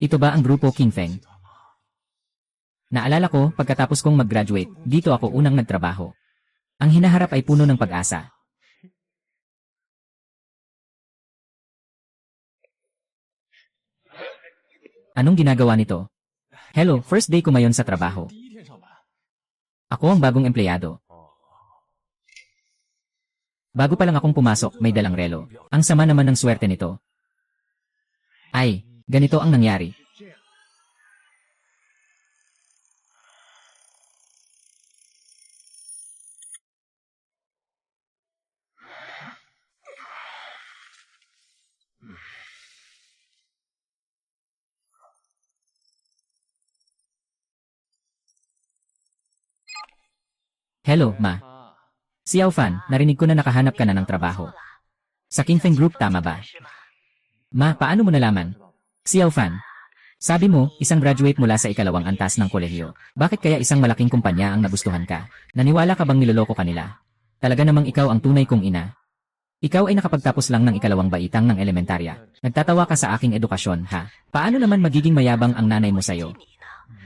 Ito ba ang grupo King Feng? Naalala ko, pagkatapos kong mag-graduate, dito ako unang nagtrabaho. Ang hinaharap ay puno ng pag-asa. Anong ginagawa nito? Hello, first day ko ngayon sa trabaho. Ako ang bagong empleyado. Bago pa lang akong pumasok, may dalang relo. Ang sama naman ng swerte nito. Ay, ganito ang nangyari. Hello, Ma. Si Fan, narinig ko na nakahanap ka na ng trabaho. Sa King Feng Group, tama ba? Ma, paano mo nalaman? Si Fan, sabi mo, isang graduate mula sa ikalawang antas ng kolehiyo. Bakit kaya isang malaking kumpanya ang nagustuhan ka? Naniwala ka bang niloloko ka nila? Talaga namang ikaw ang tunay kong ina. Ikaw ay nakapagtapos lang ng ikalawang baitang ng elementarya. Nagtatawa ka sa aking edukasyon, ha? Paano naman magiging mayabang ang nanay mo sa'yo?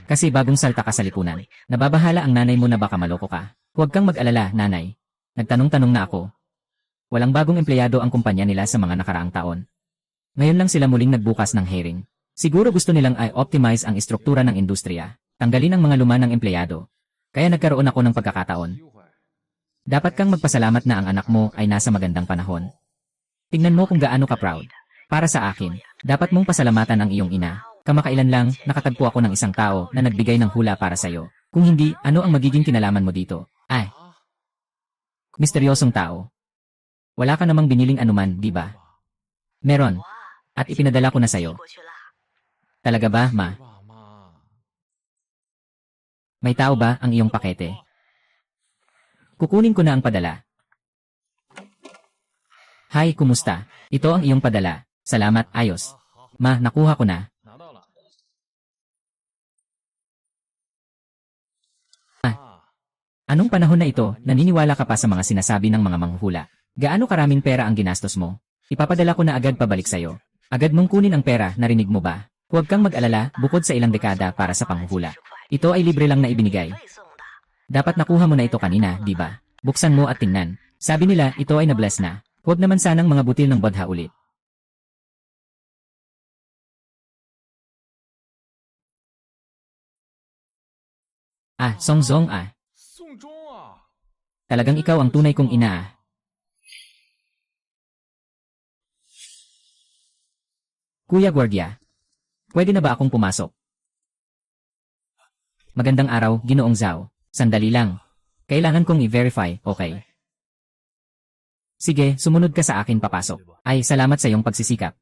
Kasi bagong salta ka sa lipunan. Nababahala ang nanay mo na baka maloko ka. Huwag kang mag-alala, nanay. Nagtanong-tanong na ako. Walang bagong empleyado ang kumpanya nila sa mga nakaraang taon. Ngayon lang sila muling nagbukas ng hiring. Siguro gusto nilang i-optimize ang istruktura ng industriya. Tanggalin ang mga lumanang empleyado. Kaya nagkaroon ako ng pagkakataon. Dapat kang magpasalamat na ang anak mo ay nasa magandang panahon. Tingnan mo kung gaano ka proud. Para sa akin, dapat mong pasalamatan ang iyong ina. Kamakailan lang, nakatagpo ako ng isang tao na nagbigay ng hula para sa'yo. Kung hindi, ano ang magiging kinalaman mo dito? Ay, misteryosong tao. Wala ka namang biniling anuman, di ba? Meron. At ipinadala ko na sa'yo. Talaga ba, Ma? May tao ba ang iyong pakete? Kukunin ko na ang padala. Hi, kumusta? Ito ang iyong padala. Salamat, ayos. Ma, nakuha ko na. Anong panahon na ito, naniniwala ka pa sa mga sinasabi ng mga manghuhula? Gaano karaming pera ang ginastos mo? Ipapadala ko na agad pabalik sa'yo. Agad mong kunin ang pera, narinig mo ba? Huwag kang mag-alala, bukod sa ilang dekada para sa panghuhula. Ito ay libre lang na ibinigay. Dapat nakuha mo na ito kanina, di ba? Buksan mo at tingnan. Sabi nila, ito ay nabless na. Huwag naman sanang mga butil ng bodha ulit. Songzong. Talagang ikaw ang tunay kong ina. Kuya Guardia, pwede na ba akong pumasok? Magandang araw, Ginoong Zhao. Sandali lang. Kailangan kong i-verify, okay? Sige, sumunod ka sa akin papasok. Ay, salamat sa iyong pagsisikap.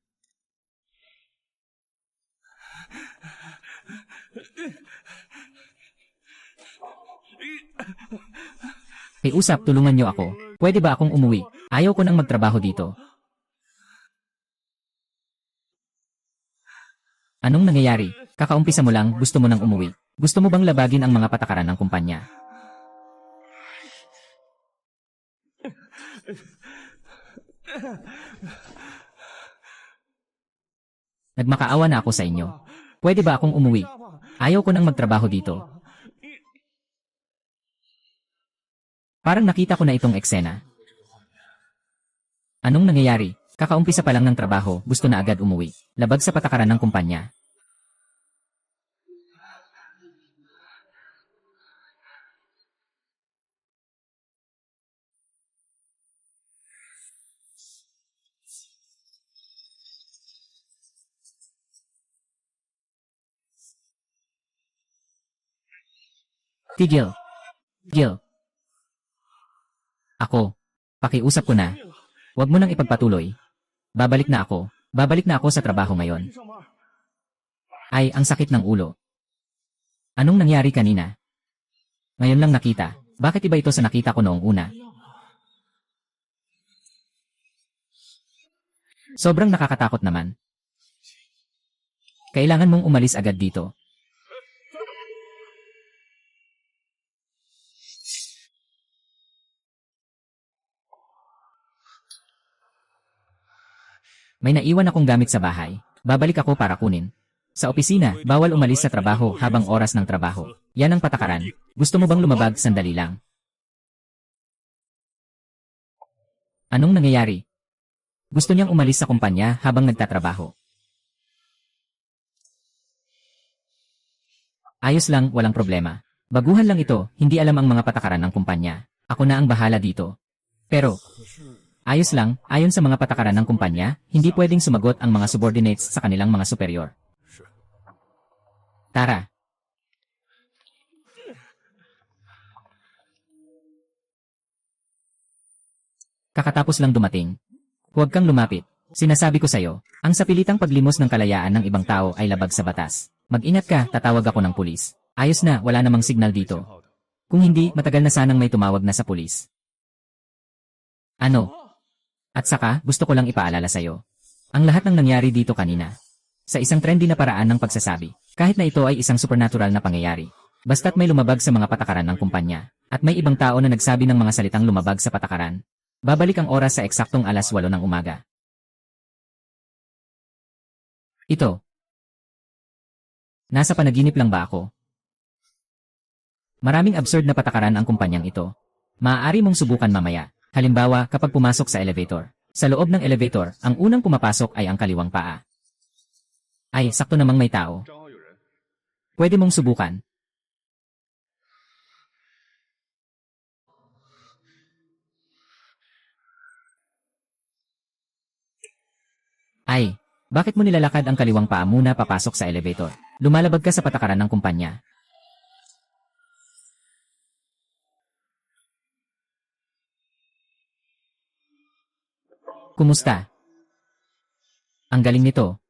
Usap, tulungan niyo ako. Pwede ba akong umuwi? Ayaw ko nang magtrabaho dito. Anong nangyayari? Kakaumpisa mo lang, gusto mo nang umuwi. Gusto mo bang labagin ang mga patakaran ng kumpanya? Nagmakaawa na ako sa inyo. Pwede ba akong umuwi? Ayaw ko nang magtrabaho dito. Parang nakita ko na itong eksena. Anong nangyayari? Kakaumpisa pa lang ng trabaho, gusto na agad umuwi. Labag sa patakaran ng kumpanya. Tigil. Gil. Ako. Pakiusap ko na. Huwag mo nang ipagpatuloy. Babalik na ako. Babalik na ako sa trabaho ngayon. Ay, ang sakit ng ulo. Anong nangyari kanina? Ngayon lang nakita. Bakit iba ito sa nakita ko noong una? Sobrang nakakatakot naman. Kailangan mong umalis agad dito. May naiwan akong gamit sa bahay. Babalik ako para kunin. Sa opisina, bawal umalis sa trabaho habang oras ng trabaho. Yan ang patakaran. Gusto mo bang lumabag sandali lang? Anong nangyayari? Gusto niyang umalis sa kumpanya habang nagtatrabaho. Ayos lang, walang problema. Baguhan lang ito, hindi alam ang mga patakaran ng kumpanya. Ako na ang bahala dito. Pero, ayos lang, ayon sa mga patakaran ng kumpanya, hindi pwedeng sumagot ang mga subordinates sa kanilang mga superior. Tara. Kakatapos lang dumating. Huwag kang lumapit. Sinasabi ko sa'yo, ang sapilitang paglimos ng kalayaan ng ibang tao ay labag sa batas. Mag-ingat ka, tatawag ako ng pulis. Ayos na, wala namang signal dito. Kung hindi, matagal na sanang may tumawag na sa pulis. Ano? At saka, gusto ko lang ipaalala sa'yo. Ang lahat ng nangyari dito kanina. Sa isang trendy na paraan ng pagsasabi. Kahit na ito ay isang supernatural na pangyayari. Basta't may lumabag sa mga patakaran ng kumpanya. At may ibang tao na nagsabi ng mga salitang lumabag sa patakaran. Babalik ang oras sa eksaktong 8:00 ng umaga. Ito. Nasa panaginip lang ba ako? Maraming absurd na patakaran ang kumpanyang ito. Maaari mong subukan mamaya. Halimbawa, kapag pumasok sa elevator. Sa loob ng elevator, ang unang pumapasok ay ang kaliwang paa. Ay, sakto namang may tao. Pwede mong subukan. Ay, bakit mo nilalakad ang kaliwang paa muna papasok sa elevator? Lumalabag ka sa patakaran ng kumpanya. Kumusta? Ang galing nito.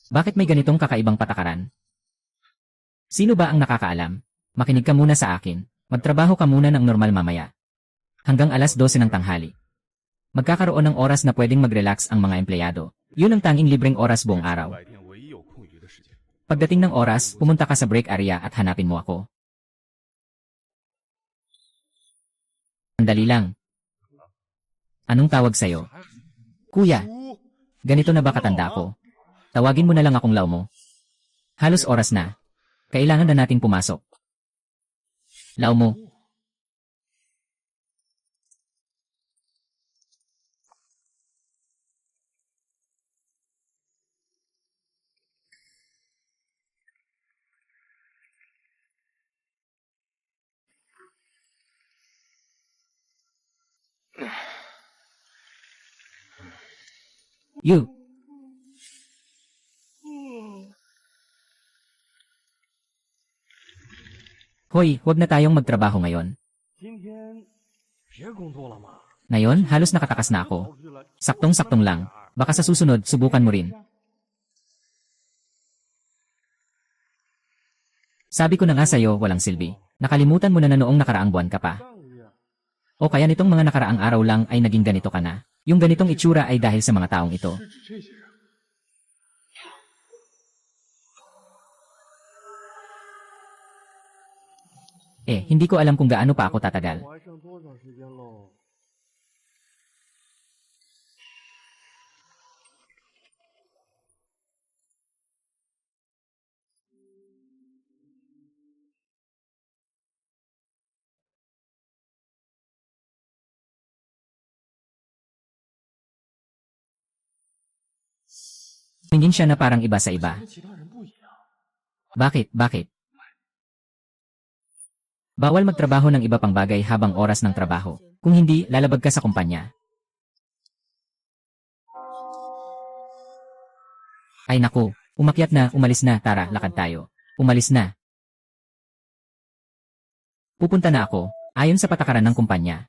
Bakit may ganitong kakaibang patakaran? Sino ba ang nakakaalam? Makinig ka muna sa akin. Magtrabaho ka muna ng normal mamaya. Hanggang 12:00 ng tanghali. Magkakaroon ng oras na pwedeng mag-relax ang mga empleyado. Yun ang tanging libreng oras buong araw. Pagdating ng oras, pumunta ka sa break area at hanapin mo ako. Andali lang. Anong tawag sa'yo? Kuya, ganito na ba katanda ko? Tawagin mo na lang akong Lau mo. Halos oras na. Kailangan na nating pumasok. Lau mo. You. Hoy, huwag na tayong magtrabaho ngayon. Ngayon, halos nakatakas na ako. Saktong-saktong lang. Baka sa susunod, subukan mo rin. Sabi ko na nga sa'yo, walang silbi. Nakalimutan mo na noong nakaraang buwan ka pa. O kaya nitong mga nakaraang araw lang ay naging ganito ka na. Yung ganitong itsura ay dahil sa mga taong ito. Hindi ko alam kung gaano pa ako tatagal. Tingin siya na parang iba sa iba. Bakit? Bakit? Bawal magtrabaho ng iba pang bagay habang oras ng trabaho. Kung hindi, lalabag ka sa kumpanya. Ay naku, umakyat na, umalis na, tara, lakad tayo. Umalis na. Pupunta na ako, ayon sa patakaran ng kumpanya.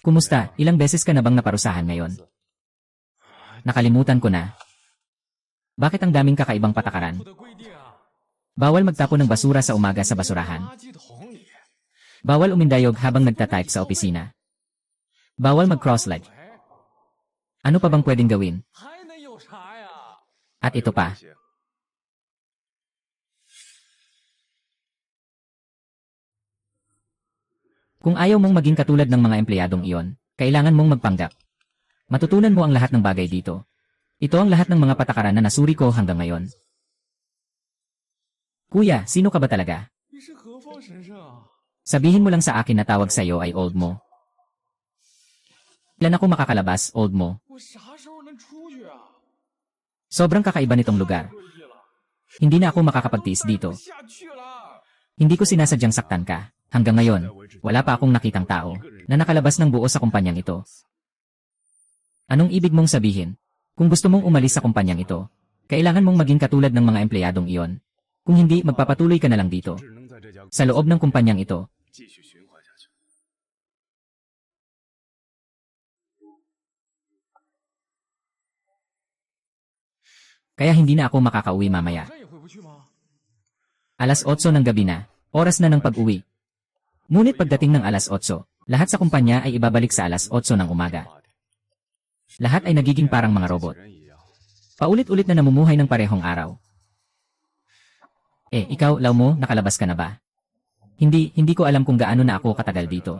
Kumusta? Ilang beses ka na bang naparusahan ngayon? Nakalimutan ko na. Bakit ang daming kakaibang patakaran? Bawal magtapon ng basura sa umaga sa basurahan. Bawal umindayog habang nagtatype sa opisina. Bawal mag-cross-leg. Ano pa bang pwedeng gawin? At ito pa. Kung ayaw mong maging katulad ng mga empleyadong iyon, kailangan mong magpanggap. Matutunan mo ang lahat ng bagay dito. Ito ang lahat ng mga patakaran na nasuri ko hanggang ngayon. Kuya, sino ka ba talaga? Sabihin mo lang sa akin na tawag sa'yo ay old mo. Ilan ako makakalabas, old mo? Sobrang kakaiba nitong lugar. Hindi na ako makakapagtiis dito. Hindi ko sinasadyang saktan ka. Hanggang ngayon, wala pa akong nakitang tao na nakalabas ng buo sa kumpanyang ito. Anong ibig mong sabihin? Kung gusto mong umalis sa kumpanyang ito, kailangan mong maging katulad ng mga empleyadong iyon. Kung hindi, magpapatuloy ka na lang dito. Sa loob ng kumpanyang ito. Kaya hindi na ako makakauwi mamaya. 8:00 ng gabi na, oras na ng pag-uwi. Ngunit pagdating ng 8:00, lahat sa kumpanya ay ibabalik sa 8:00 ng umaga. Lahat ay nagiging parang mga robot. Paulit-ulit na namumuhay ng parehong araw. Ikaw, Lau mo, nakalabas ka na ba? Hindi ko alam kung gaano na ako katagal dito.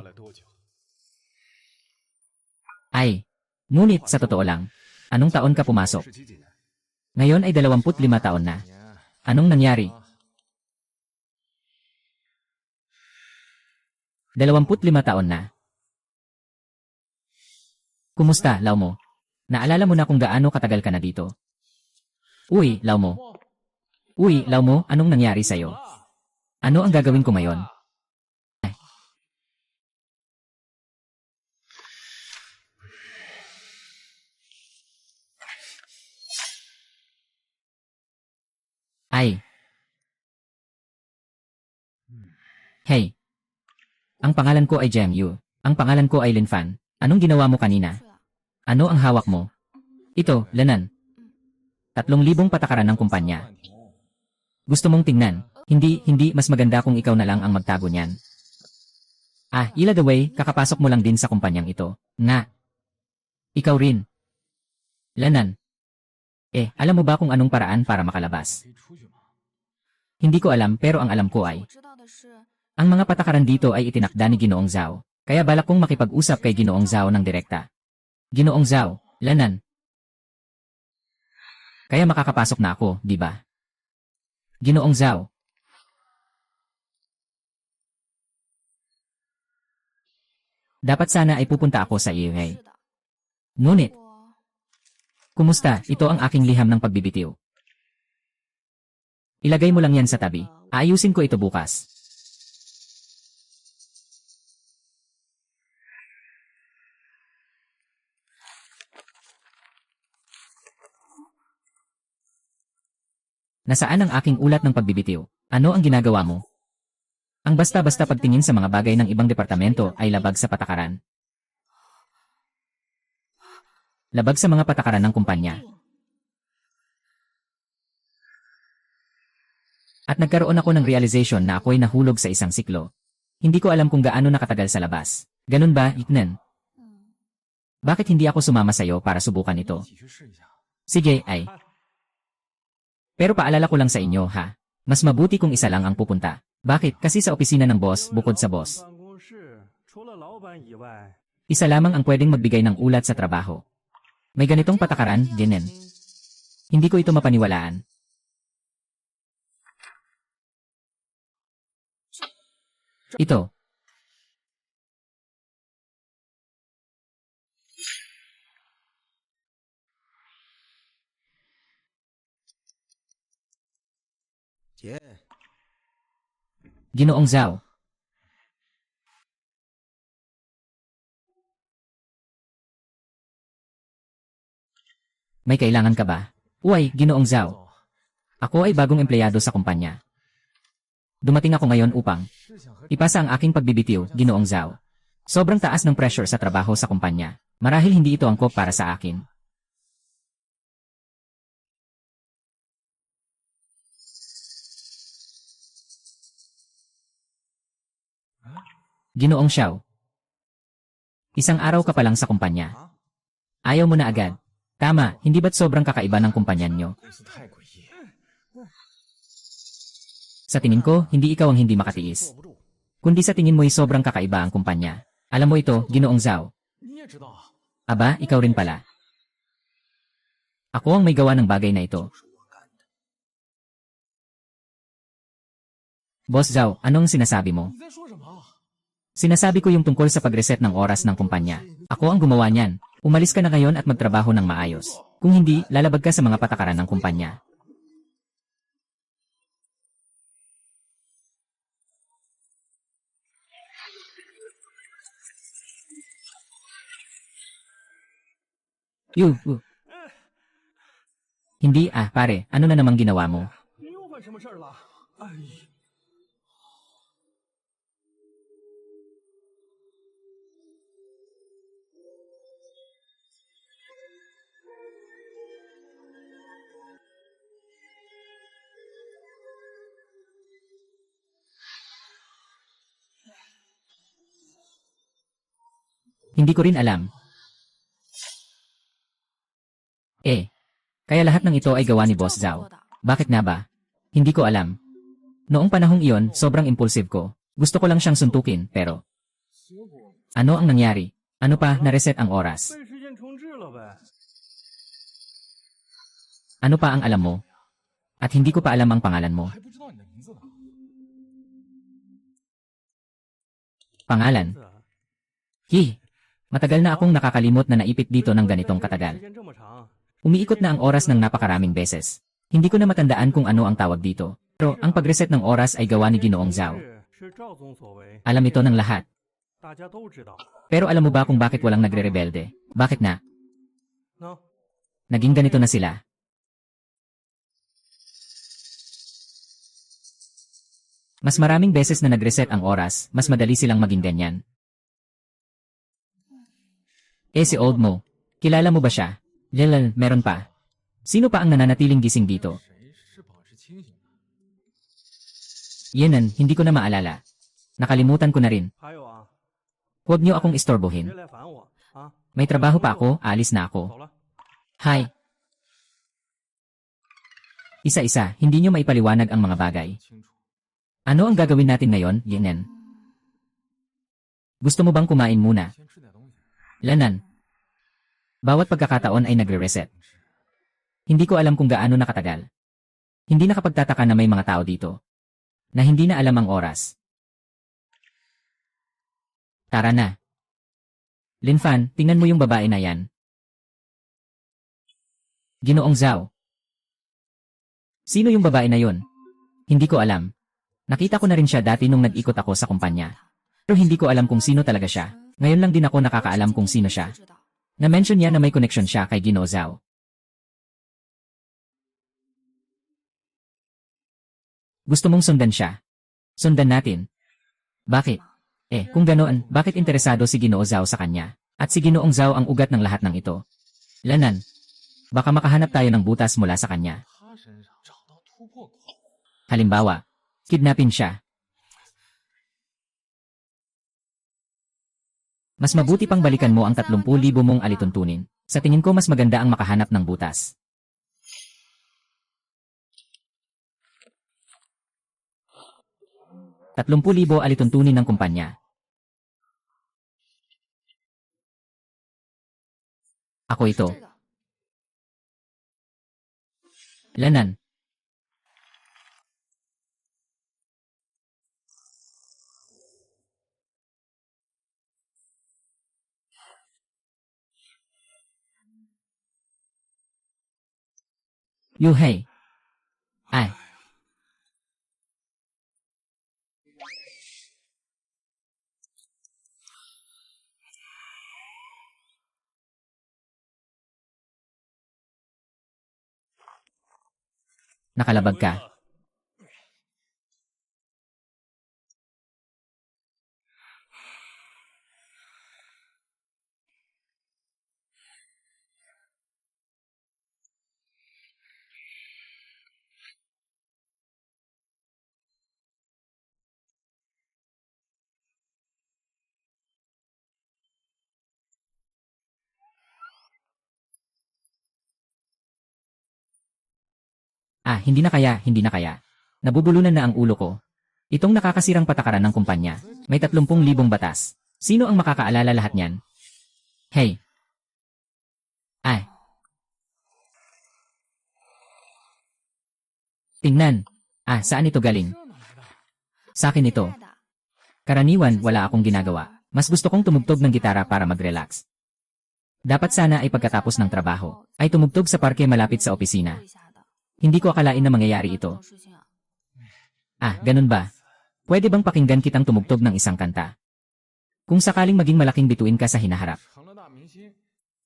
Ngunit sa totoo lang, anong taon ka pumasok? Ngayon ay 25 taon na. Anong nangyari? 25 taon na. Kumusta, Lau mo? Naalala mo na kung gaano katagal ka na dito? Uy, Lau mo. Uy, Lau mo, anong nangyari sa'yo? Ano ang gagawin ko ngayon? Hey. Ang pangalan ko ay Jem Yu. Ang pangalan ko ay Lin Fan. Anong ginawa mo kanina? Ano ang hawak mo? Ito, lanan. 3,000 patakaran ng kumpanya. Gusto mong tingnan? Hindi, mas maganda kung ikaw na lang ang magtago niyan. Ila the way, kakapasok mo lang din sa kumpanyang ito. Nga. Ikaw rin. Lanan. Alam mo ba kung anong paraan para makalabas? Hindi ko alam pero ang alam ko ay, ang mga patakaran dito ay itinakda ni Ginoong Zhao. Kaya balak kong makipag-usap kay Ginoong Zhao ng direkta. Ginoong Zhao, lanan. Kaya makakapasok na ako, di ba? Ginoong Zhao. Dapat sana ay pupunta ako sa iyo. Ngunit, kumusta? Ito ang aking liham ng pagbibitiw. Ilagay mo lang yan sa tabi. Aayusin ko ito bukas. Nasaan ang aking ulat ng pagbibitiw? Ano ang ginagawa mo? Ang basta-basta pagtingin sa mga bagay ng ibang departamento ay labag sa patakaran. Labag sa mga patakaran ng kumpanya. At nagkaroon ako ng realization na ako'y nahulog sa isang siklo. Hindi ko alam kung gaano nakatagal sa labas. Ganun ba, Iknan? Bakit hindi ako sumama sa'yo para subukan ito? Sige, Pero paalala ko lang sa inyo, ha? Mas mabuti kung isa lang ang pupunta. Bakit? Kasi sa opisina ng boss, bukod sa boss, isa lamang ang pwedeng magbigay ng ulat sa trabaho. May ganitong patakaran, Jenen. Hindi ko ito mapaniwalaan. Ito. Ginoong Zhao. May kailangan ka ba? Uy, Ginoong Zhao. Ako ay bagong empleyado sa kumpanya. Dumating ako ngayon upang ipasa ang aking pagbibitiw, Ginoong Zhao. Sobrang taas ng pressure sa trabaho sa kumpanya. Marahil hindi ito angkop para sa akin. Ginoong Xiao, isang araw ka pa lang sa kumpanya. Ayaw mo na agad. Tama, hindi ba't sobrang kakaiba ng kumpanya nyo? Sa tingin ko, hindi ikaw ang hindi makatiis. Kundi sa tingin mo'y sobrang kakaiba ang kumpanya. Alam mo ito, Ginoong Zhao. Aba, ikaw rin pala. Ako ang may gawa ng bagay na ito. Boss Zhao, anong sinasabi mo? Sinasabi ko yung tungkol sa pag-reset ng oras ng kumpanya. Ako ang gumawa niyan. Umalis ka na ngayon at magtrabaho ng maayos. Kung hindi, lalabag ka sa mga patakaran ng kumpanya. Yu. Hindi pare, ano na namang ginawa mo? 你又犯什么事儿了？哎呀，Hindi ko rin alam. Kaya lahat ng ito ay gawa ni Boss Zhao. Bakit nga ba? Hindi ko alam. Noong panahong iyon, sobrang impulsive ko. Gusto ko lang siyang suntukin, pero... Ano ang nangyari? Ano pa, na-reset ang oras? 被时间重置了呗。 Ano pa ang alam mo? At hindi ko pa alam ang pangalan mo. 还不知道你的名字呢。 Pangalan? Matagal na akong nakakalimot na naipit dito ng ganitong 时 katagal. 间这么长， Umiikot na ang oras ng napakaraming beses. Hindi ko na matandaan kung ano ang tawag dito. Pero ang pag-reset ng oras ay gawa ni Ginoong Zhao. 是赵总所为， Alam ito ng lahat. 大家都知道。 Pero alam mo ba kung bakit walang nagre-rebelde? Bakit na? 喏， Naging ganito na sila. Mas maraming beses na nag-reset ang oras, mas madali silang maging ganyan. Si Old Mo, kilala mo ba siya? Meron pa. Sino pa ang nananatiling gising dito? 谁是保持清醒的？ Yenan, hindi ko na maalala. Nakalimutan ko na rin. 还有啊， Huwag niyo akong 别 istorbohin. 来烦我啊！ May trabaho pa ako, alis na 走 ako. 了。 Hi. Isa-isa, hindi niyo maipaliwanag ang mga bagay. 清楚。 Ano ang gagawin natin ngayon, Yenan? Gusto mo bang kumain muna? 先吃点东西。 Lanan. Bawat pagkakataon ay nagre-reset. Hindi ko alam kung gaano nakatagal. Hindi nakapagtataka na may mga tao dito na hindi na alam ang oras. Tara na. Linfan, tingnan mo yung babae na yan. Ginoong Zhao. Sino yung babae na yon? Hindi ko alam. Nakita ko na rin siya dati nung nag-ikot ako sa kumpanya. Pero hindi ko alam kung sino talaga siya. Ngayon lang din ako nakakaalam kung sino siya. Na-mention niya na may connection siya kay Ginoo Zhao. Gusto mong sundan siya? Sundan natin. Bakit? Kung ganoon, bakit interesado si Ginoo Zhao sa kanya? At si Ginoong Zhao ang ugat ng lahat ng ito? Lanan. Baka makahanap tayo ng butas mula sa kanya. 他身上找到突破口。 Halimbawa, kidnapin siya. Mas mabuti pang balikan mo ang 30,000 mong alituntunin. Sa tingin ko mas maganda ang makahanap ng butas. ₱30,000 alituntunin ng kumpanya. Ako ito. Lanan. Yuhei. Ay. Nakalabag ka. Hindi na kaya, hindi na kaya. Nabubulunan na ang ulo ko. Itong nakakasirang patakaran ng kumpanya. May 30,000 batas. Sino ang makakaalala lahat niyan? Hey. Tingnan. Saan ito galing? Sa akin ito. Karaniwan, wala akong ginagawa. Mas gusto kong tumugtog ng gitara para mag-relax. Dapat sana ay pagkatapos ng trabaho, ay tumugtog sa parke malapit sa opisina. Hindi ko akalain na mangyayari ito. Ganun ba? Pwede bang pakinggan kitang tumugtog ng isang kanta? Kung sakaling maging malaking bituin ka sa hinaharap.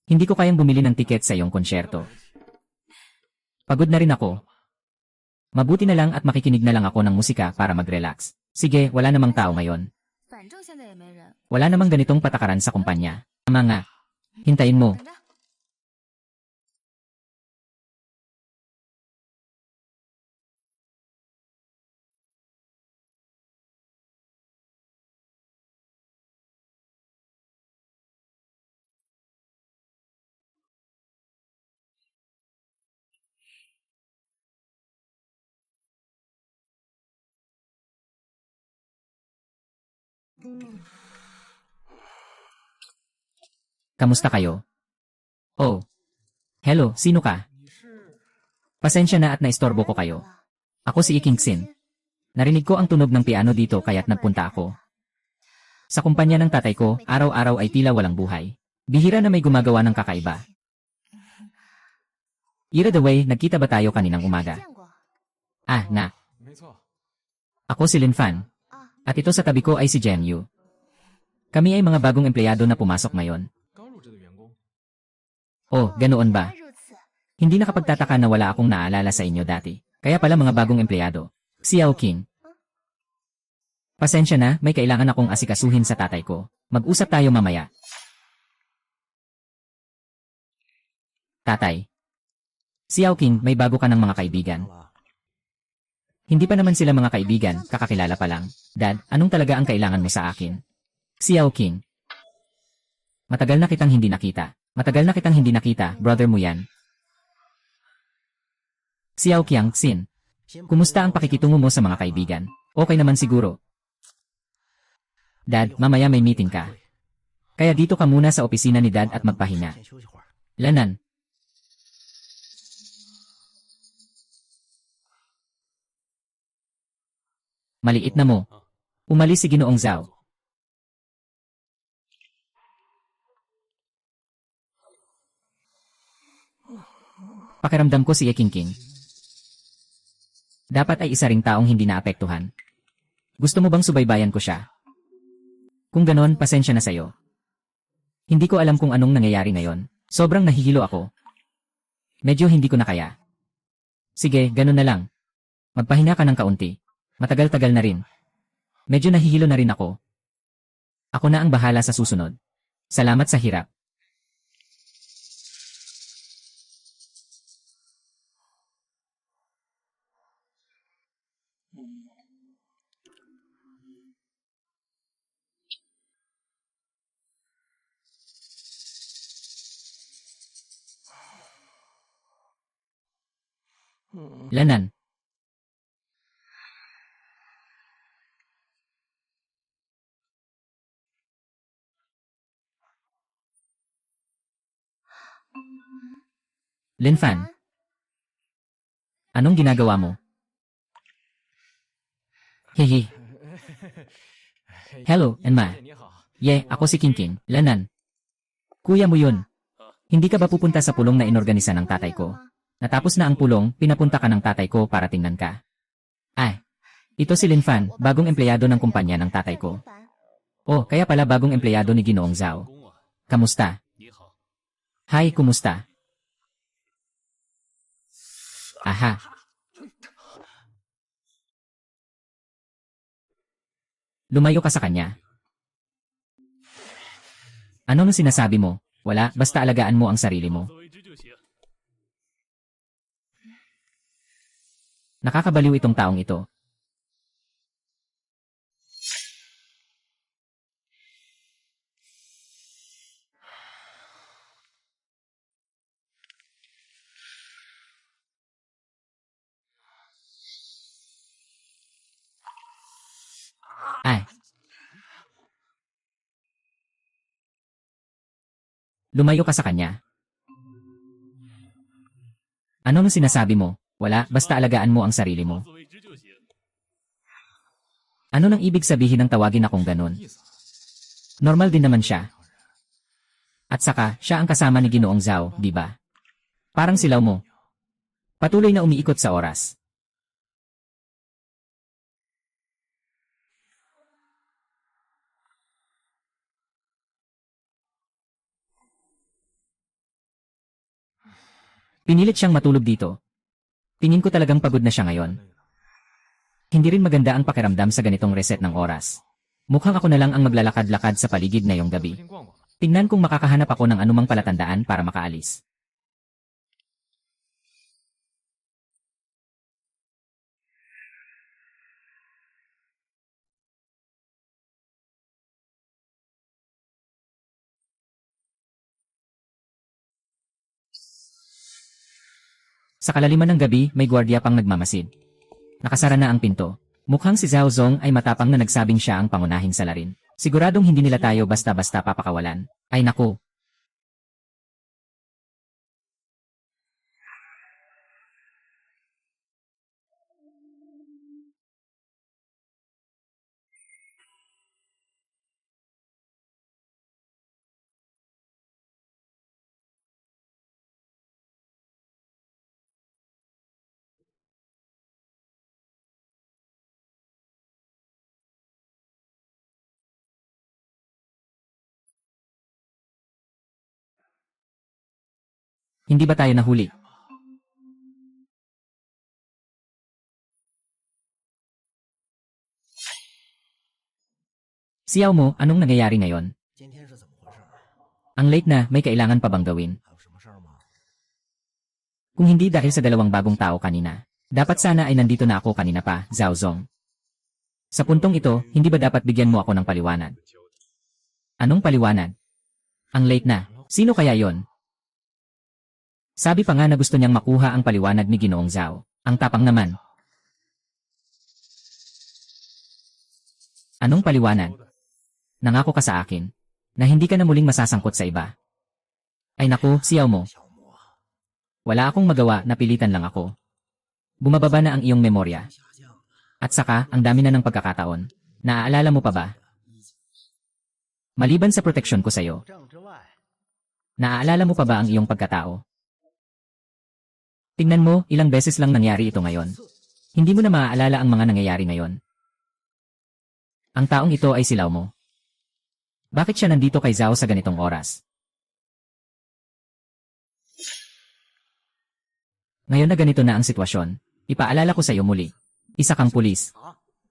Hindi ko kayang bumili ng tiket sa iyong konsyerto. Pagod na rin ako. Mabuti na lang at makikinig na lang ako ng musika para mag-relax. Sige, wala namang tao ngayon. Wala namang ganitong patakaran sa kumpanya. Tama nga. Hintayin mo. Kamusta kayo? Oh. Hello, sino ka? Pasensya na at naistorbo ko kayo. Ako si Ikingsin. Narinig ko ang tunog ng piano dito kaya't nagpunta ako. Sa kumpanya ng tatay ko, araw-araw ay tila walang buhay. Bihira na may gumagawa ng kakaiba. Ira the way, nagkita ba tayo kaninang umaga? Ako si Lin Fan. At ito sa tabi ko ay si Jen Yu. Kami ay mga bagong empleyado na pumasok ngayon. Oh, ganoon ba? Hindi nakapagtataka na wala akong naalala sa inyo dati. Kaya pala mga bagong empleyado. Si Yao King. Pasensya na, may kailangan akong asikasuhin sa tatay ko. Mag-usap tayo mamaya. Tatay. Si Yao King, may bago ka ng mga kaibigan. Hindi pa naman sila mga kaibigan, kakakilala pa lang. Dad, anong talaga ang kailangan mo sa akin? Si Yao King. Matagal na kitang hindi nakita. Brother mo yan. Si Yao Qiang Xin. Kumusta ang pakikitungo mo sa mga kaibigan? Okay naman siguro. Dad, mamaya may meeting ka. Kaya dito ka muna sa opisina ni Dad at magpahinga. Lanan. Maliit na mo. Umalis si Ginoong Zhao. Pakiramdam ko si Ekingking. Dapat ay isa ring taong hindi naapektuhan. Gusto mo bang subaybayan ko siya? Kung ganon, pasensya na sayo. Hindi ko alam kung anong nangyayari ngayon. Sobrang nahihilo ako. Medyo hindi ko na kaya. Sige, ganon na lang. Magpahinga ka ng kaunti. Matagal-tagal na rin. Medyo nahihilo na rin ako. Ako na ang bahala sa susunod. Salamat sa hirap. Lanan. Lin Fan. Anong ginagawa mo? Hehe. Hello, Enma. Ako si King. Lanan. Kuya mo yun. Hindi ka ba pupunta sa pulong na inorganisa ng tatay ko? Natapos na ang pulong, pinapunta ka ng tatay ko para tingnan ka. Ito si Lin Fan, bagong empleyado ng kumpanya ng tatay ko. Oh, kaya pala bagong empleyado ni Ginoong Zhao. Kamusta? Hi, kumusta? Aha. Lumayo ka sa kanya. Ano nung sinasabi mo? Wala, basta alagaan mo ang sarili mo. Nakakabaliw itong taong ito. Lumayo ka sa kanya. Ano nang sinasabi mo? Wala, basta alagaan mo ang sarili mo. Ano nang ibig sabihin ng tawagin akong ganun? Normal din naman siya. At saka, siya ang kasama ni Ginoong Zhao, di ba? Parang silaw mo. Patuloy na umiikot sa oras. Pinilit siyang matulog dito. Tingin ko talagang pagod na siya ngayon. Hindi rin maganda ang pakiramdam sa ganitong reset ng oras. Mukhang ako na lang ang maglalakad-lakad sa paligid ngayong gabi. Tingnan kung makakahanap ako ng anumang palatandaan para makaalis. Sa kalaliman ng gabi, may gwardiya pang nagmamasid. Nakasara na ang pinto. Mukhang si Zhao Zong ay matapang na nagsabing siya ang pangunahing salarin. Siguradong hindi nila tayo basta-basta papakawalan. Ay naku. Hindi ba tayo nahuli? Xiao mo, anong nangyayari ngayon? 今天是怎么回事？ Ang late na, may kailangan pa bang gawin? 还有什么事儿吗？ Kung hindi dahil sa dalawang bagong tao kanina, dapat sana ay nandito na ako kanina pa, Zhao Zong. Sa puntong ito, hindi ba dapat bigyan mo ako ng paliwanag? Anong paliwanag? Ang late na, sino kaya yon? Sabi pa nga na gusto niyang makuha ang paliwanag ni Ginoong Zhao. Ang tapang naman. Anong paliwanag? Nangako ka sa akin na hindi ka na muling masasangkot sa iba. Ay naku, Xiao mo. 小莫啊， Wala akong magawa, napilitan lang ako. Bumababa na ang iyong memorya. 下降了。 At saka, ang dami na ng pagkakataon. Naaalala mo pa ba? Maliban sa proteksyon ko sa'yo, 障之外， naaalala mo pa ba ang iyong pagkatao? Tingnan mo, ilang beses lang nangyari ito ngayon. Hindi mo na maaalala ang mga nangyayari ngayon. Ang taong ito ay silaw mo. Bakit siya nandito kay Zhao sa ganitong oras? Ngayon na ganito na ang sitwasyon, ipaalala ko sa iyo muli. Isa kang pulis.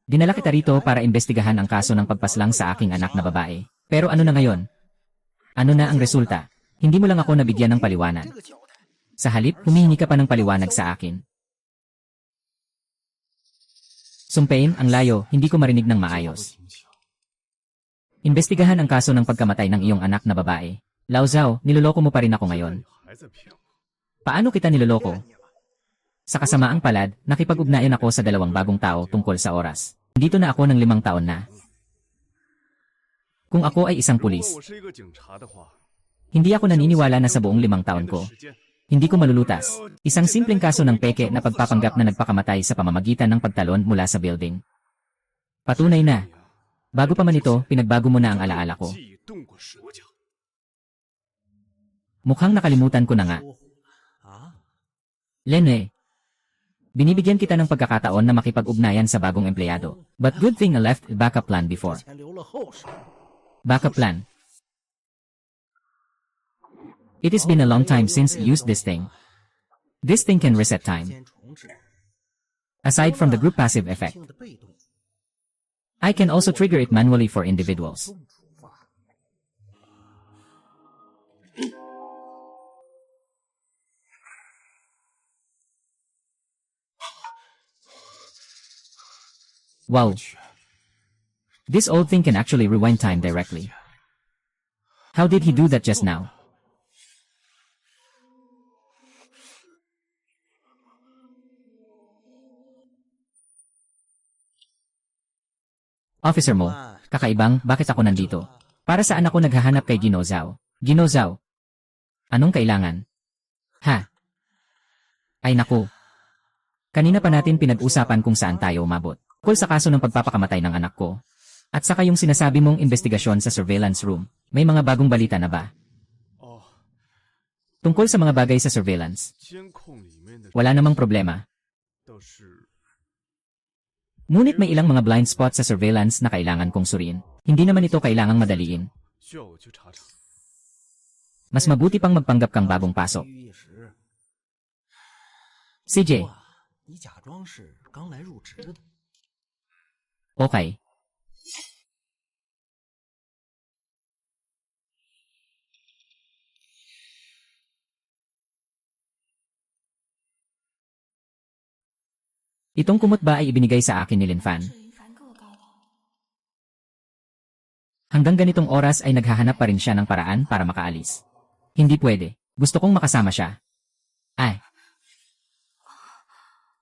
Dinala kita rito para imbestigahan ang kaso ng pagpaslang sa aking anak na babae. Pero ano na ngayon? Ano na ang resulta? Hindi mo lang ako nabigyan ng paliwanag. 这个交代， Sa halip, humihingi ka pa ng paliwanag sa akin. Sumpain, ang layo, hindi ko marinig ng maayos. Imbestigahan ang kaso ng pagkamatay ng iyong anak na babae. Lao Zhao, niloloko mo pa rin ako ngayon. Paano kita niloloko? Sa kasamaang palad, nakipag-ugnayan ako sa dalawang bagong tao tungkol sa oras. Dito na ako ng 5 taon na. Kung ako ay isang pulis, hindi ako naniniwala na sa buong 5 taon ko. Hindi ko malulutas. Isang simpleng kaso ng peke na pagpapanggap na nagpakamatay sa pamamagitan ng pagtalon mula sa building. Patunay na. Bago pa man ito, pinagbago mo na ang alaala ko. Mukhang nakalimutan ko na nga. 啊， Lene, binibigyan kita ng pagkakataon na makipag-ugnayan sa bagong empleyado. But good thing I left a backup plan before. 前留了后手， Backup plan. It has been a long time since you used this thing. This thing can reset time. 先重置， Aside from the group passive effect, 性的被动， I can also trigger it manually for individuals. 重处罚。 Wow. This old thing can actually rewind time directly. How did he do that just now? Officer mo, kakaibang, bakit ako nandito? Para saan ako naghahanap kay Gino Zhao? Gino Zhao, Anong kailangan? Ha? Ay naku. Kanina pa natin pinag-usapan kung saan tayo umabot. Tungkol sa kaso ng pagpapakamatay ng anak ko. At saka yung sinasabi mong investigasyon sa surveillance room. May mga bagong balita na ba? 哦， Tungkol sa mga bagay sa surveillance. 监控里面的 Wala namang problema. 倒是 Ngunit may ilang mga blind spot sa surveillance na kailangan kong suriin. Hindi naman ito kailangang madaliin. 需要我去查查。 Mas mabuti pang magpanggap kang bagong pasok. 须一时。 CJ, 哇，你假装是刚来入职的。 okay. Itong kumot ba ay ibinigay sa akin ni Linfan? 是林凡给我盖的。 Hanggang ganitong oras ay naghahanap pa rin siya ng paraan para makaalis. Hindi pwede. Gusto kong makasama siya. Ay.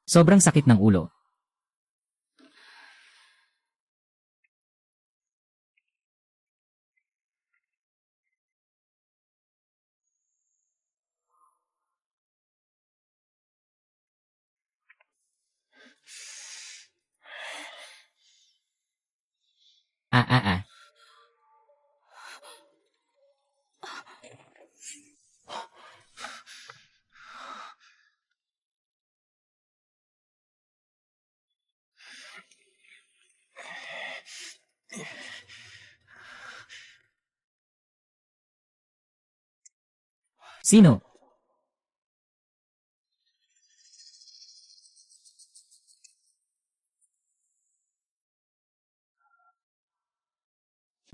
Sobrang sakit ng ulo. Ah. Sino?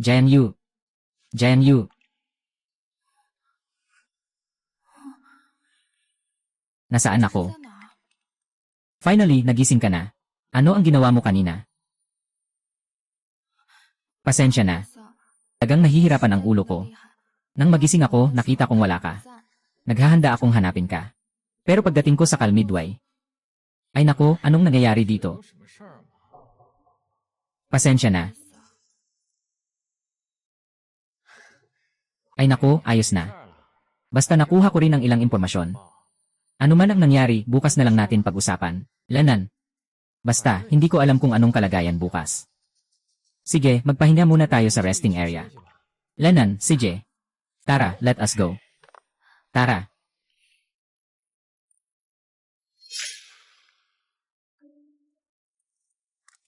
Jian Yu. Jian Yu. Nasaan ako? 在哪儿？ Finally, nagising ka na. Ano ang ginawa mo kanina? Pasensya na. 色 Tagang nahihirapan ang ulo ko. 厉害 Nang magising ako, nakita kong wala ka. 赞 Naghahanda akong hanapin ka. Pero pagdating ko sa Cal Midway, ay nako, anong nangyayari 有 dito? 什么事儿吗？ Pasensya na. 色 Ay nako, ayos 事 na. 儿了。 Basta nakuha ko rin ang ilang impormasyon. 哦 Ano man ang nangyari, bukas na lang natin pag-usapan. Lanan. Basta, hindi ko alam kung anong kalagayan bukas. Sige, magpahinga muna tayo sa resting area. 休息吧 Lanan, CJ. Tara, let us go. Tara.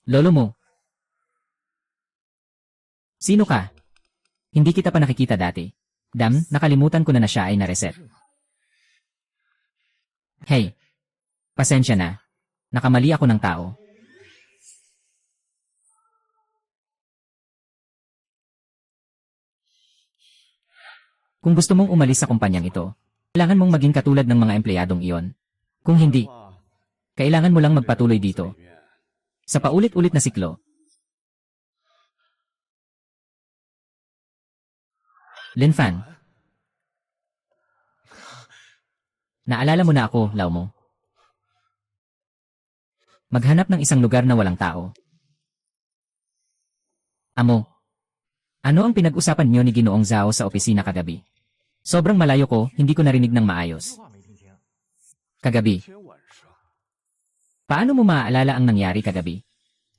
Lolo mo. Sino ka? Hindi kita pa nakikita dati. Dam, nakalimutan ko na siya ay nareset. Hey. Pasensya na. Nakamali ako ng tao. Kung gusto mong umalis sa kumpanyang ito, kailangan mong maging katulad ng mga empleyadong iyon. Kung hindi, 话 kailangan mo lang magpatuloy dito. 里面 Sa paulit-ulit na siklo. Linfan. Naalala mo na ako, Lau mo. Maghanap ng isang lugar na walang tao. Amo. Ano ang pinag-usapan niyo ni Ginoong Zhao sa opisina kagabi? Sobrang malayo ko, hindi ko narinig ng 说 maayos. 话没听清。 Kagabi. 天晚上 Paano mo maaalala ang nangyari kagabi?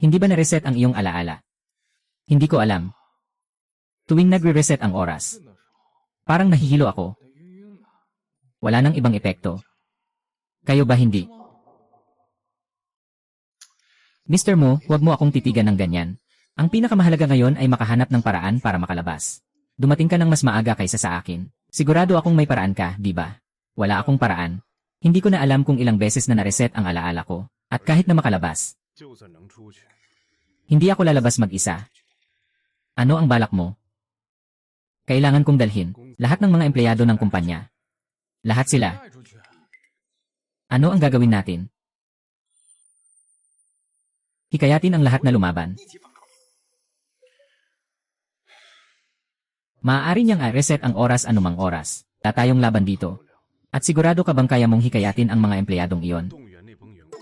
Hindi ba na-reset ang iyong alaala? Hindi ko alam. Tuwing nagre-reset ang oras, 困的时候 parang nahihilo ako. 得晕晕的。 Wala nang ibang epekto. Kayo ba hindi? Mr. Mo, huwag mo akong titigan ng ganyan. Ang pinakamahalaga ngayon ay makahanap ng paraan para makalabas. Dumating ka ng mas maaga kaysa sa akin. Sigurado akong may paraan ka, di ba? Wala akong paraan. Hindi ko na alam kung ilang beses na nareset ang alaala ko. At kahit na makalabas, 就算能出去， hindi ako lalabas mag-isa. Ano ang balak mo? Kailangan kong dalhin lahat ng mga empleyado ng kumpanya. Lahat sila. 带出去。 Ano ang gagawin natin? Hikayatin ang lahat na lumaban. Maaari niyang i-reset ang oras anumang oras. Tatayong laban dito. At sigurado ka bang kaya mong hikayatin ang mga empleyadong iyon? 动员那帮员工。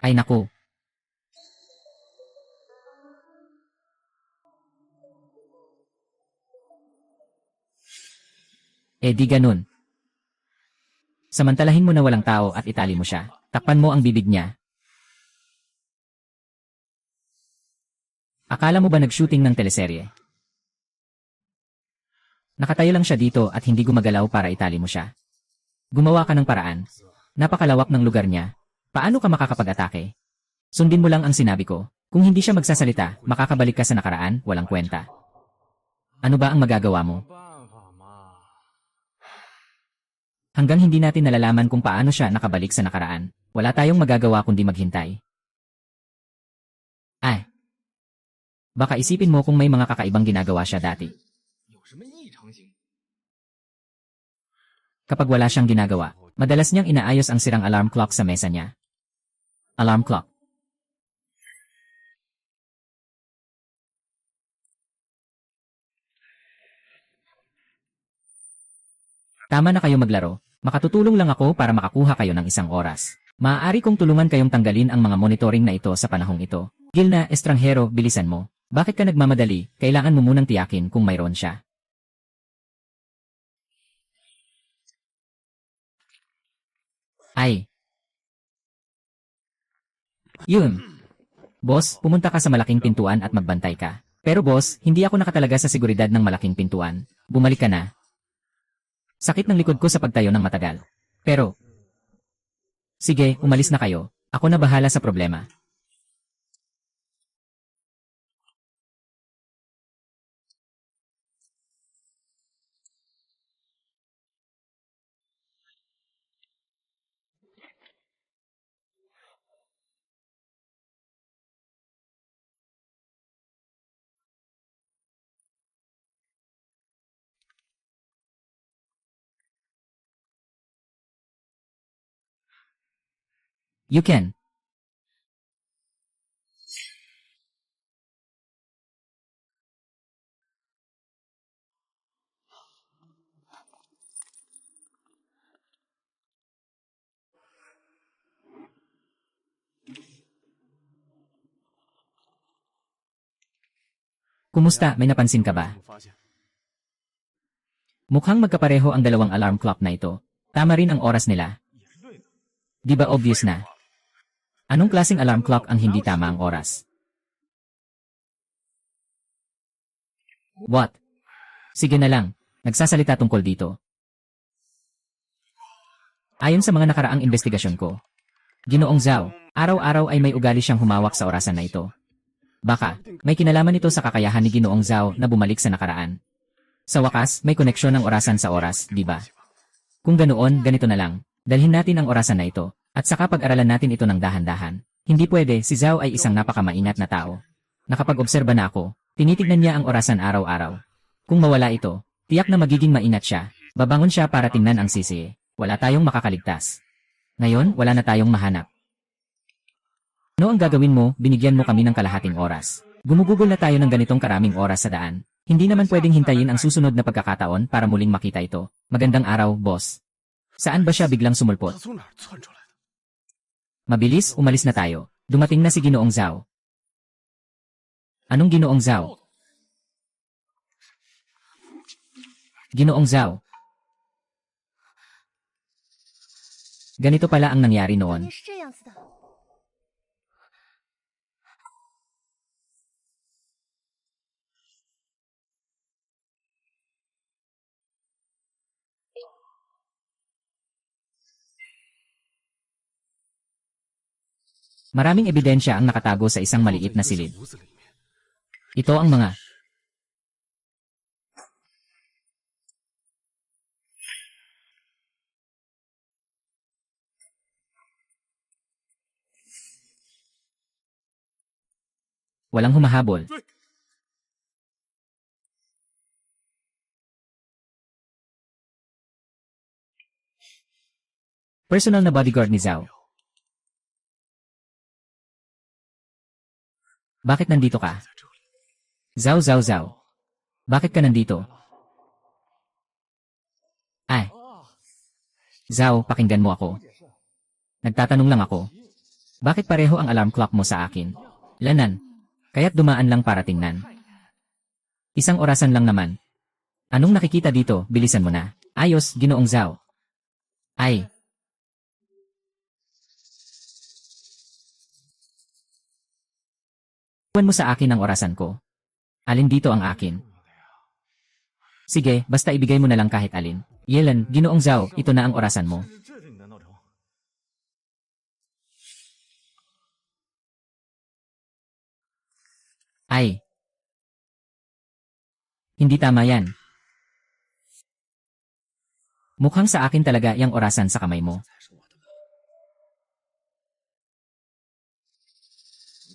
Ay naku. Eh di ganun. Samantalahin mo na walang tao at itali mo siya. Takpan mo ang bibig niya. Akala mo ba nag-shooting ng teleserye? Nakatayo lang siya dito at hindi gumagalaw para itali mo siya. Gumawa ka ng paraan. Napakalawak ng lugar niya. Paano ka makakapag-atake? Sundin mo lang ang sinabi ko. Kung hindi siya magsasalita, makakabalik ka sa nakaraan, walang kwenta. Ano ba ang magagawa mo? 办法嘛。 Hanggang hindi natin nalalaman kung paano siya nakabalik sa nakaraan, wala tayong magagawa kundi maghintay. Ay. Baka isipin mo kung may mga kakaibang ginagawa siya dati. 有什么异常性？ Kapag wala siyang ginagawa, madalas niyang inaayos ang sirang alarm clock sa mesa niya. Alarm clock. Tama na kayo maglaro. Makatutulong lang ako para makakuha kayo ng isang oras. Maaari kong tulungan kayong tanggalin ang mga monitoring na ito sa panahong ito. Gil na, estranghero, bilisan mo. Bakit ka nagmamadali? Kailangan mo munang tiyakin kung mayroon siya. Ay. Yun. Boss, pumunta ka sa malaking pintuan at magbantay ka. Pero boss, hindi ako nakatalaga sa seguridad ng malaking pintuan. Bumalik ka na. Sakit ng likod ko sa pagtayo ng matagal. Pero, sige, umalis na kayo. Ako na bahala sa problema. You can. Kumusta? May napansin ka ba? 有发现 Mukhang magkapareho ang dalawang alarm clock na ito. Tama rin ang oras nila. 也是对的。 Di ba obvious na? Anong klaseng alarm clock ang hindi tama ang oras? What? Sige na lang. Nagsasalita tungkol dito. Ayon sa mga nakaraang investigasyon ko, Ginoong Zhao, araw-araw ay may ugali siyang humawak sa orasan na ito. Baka, may kinalaman ito sa kakayahan ni Ginoong Zhao na bumalik sa nakaraan. Sa wakas, may koneksyon ng orasan sa oras, di ba? Kung ganoon, ganito na lang. Dalhin natin ang orasan na ito, at saka pag-aralan natin ito ng dahan-dahan. Hindi pwede, si Zhao ay isang napakamainat na tao. Nakapag-obserba na ako, tinitignan niya ang orasan araw-araw. Kung mawala ito, tiyak na magiging mainat siya. Babangon siya para tingnan ang sisi. Wala tayong makakaligtas. Ngayon, wala na tayong mahanap. Ano ang gagawin mo? Binigyan mo kami ng kalahating oras. Gumugugol na tayo ng ganitong karaming oras sa daan. Hindi naman pwedeng hintayin ang susunod na pagkakataon para muling makita ito. Magandang araw, boss. Saan ba siya biglang 他 sumulpot? 从哪儿窜出来的？ Mabilis, umalis na tayo. Dumating na si Ginoong Zhao. Anong Ginoong Zhao? Ginoong Zhao. Ganito pala ang nangyari 肯 noon. 定是这样子的。 Maraming ebidensya ang nakatago sa isang 在 maliit 一 na 个小 silid. 屋子里面， Ito ang mga walang humahabol. Personal na bodyguard ni Zhao. Bakit nandito ka? 在这里。 Zhao Zhao Zhao. Bakit ka nandito? Ay. Zhao, pakinggan mo ako. Nagtatanong lang ako. Bakit pareho ang alarm clock mo sa akin? Lanan. Kaya't dumaan lang para tingnan. Isang orasan lang naman. Anong nakikita dito? Bilisan mo na. Ayos, Ginoong Zhao. Ay. Iwan mo sa akin ang orasan ko. Alin dito ang akin? Sige, basta ibigay mo na lang kahit alin. Yelan, Ginoong Zhao, ito na ang orasan mo. 这是你的闹钟。 Ay. Hindi tama yan. Mukhang sa akin talaga yung orasan sa kamay mo.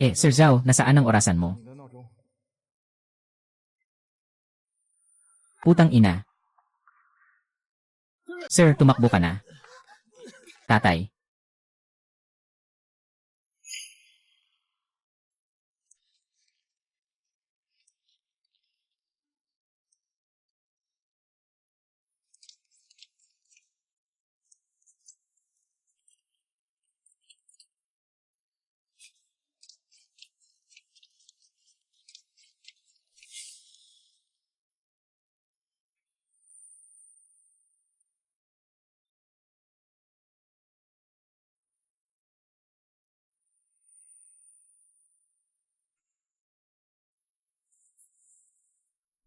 Sir Zhao, nasaan ang orasan mo? 你的闹钟。 Putang ina. Sir, tumakbo ka na. Tatay.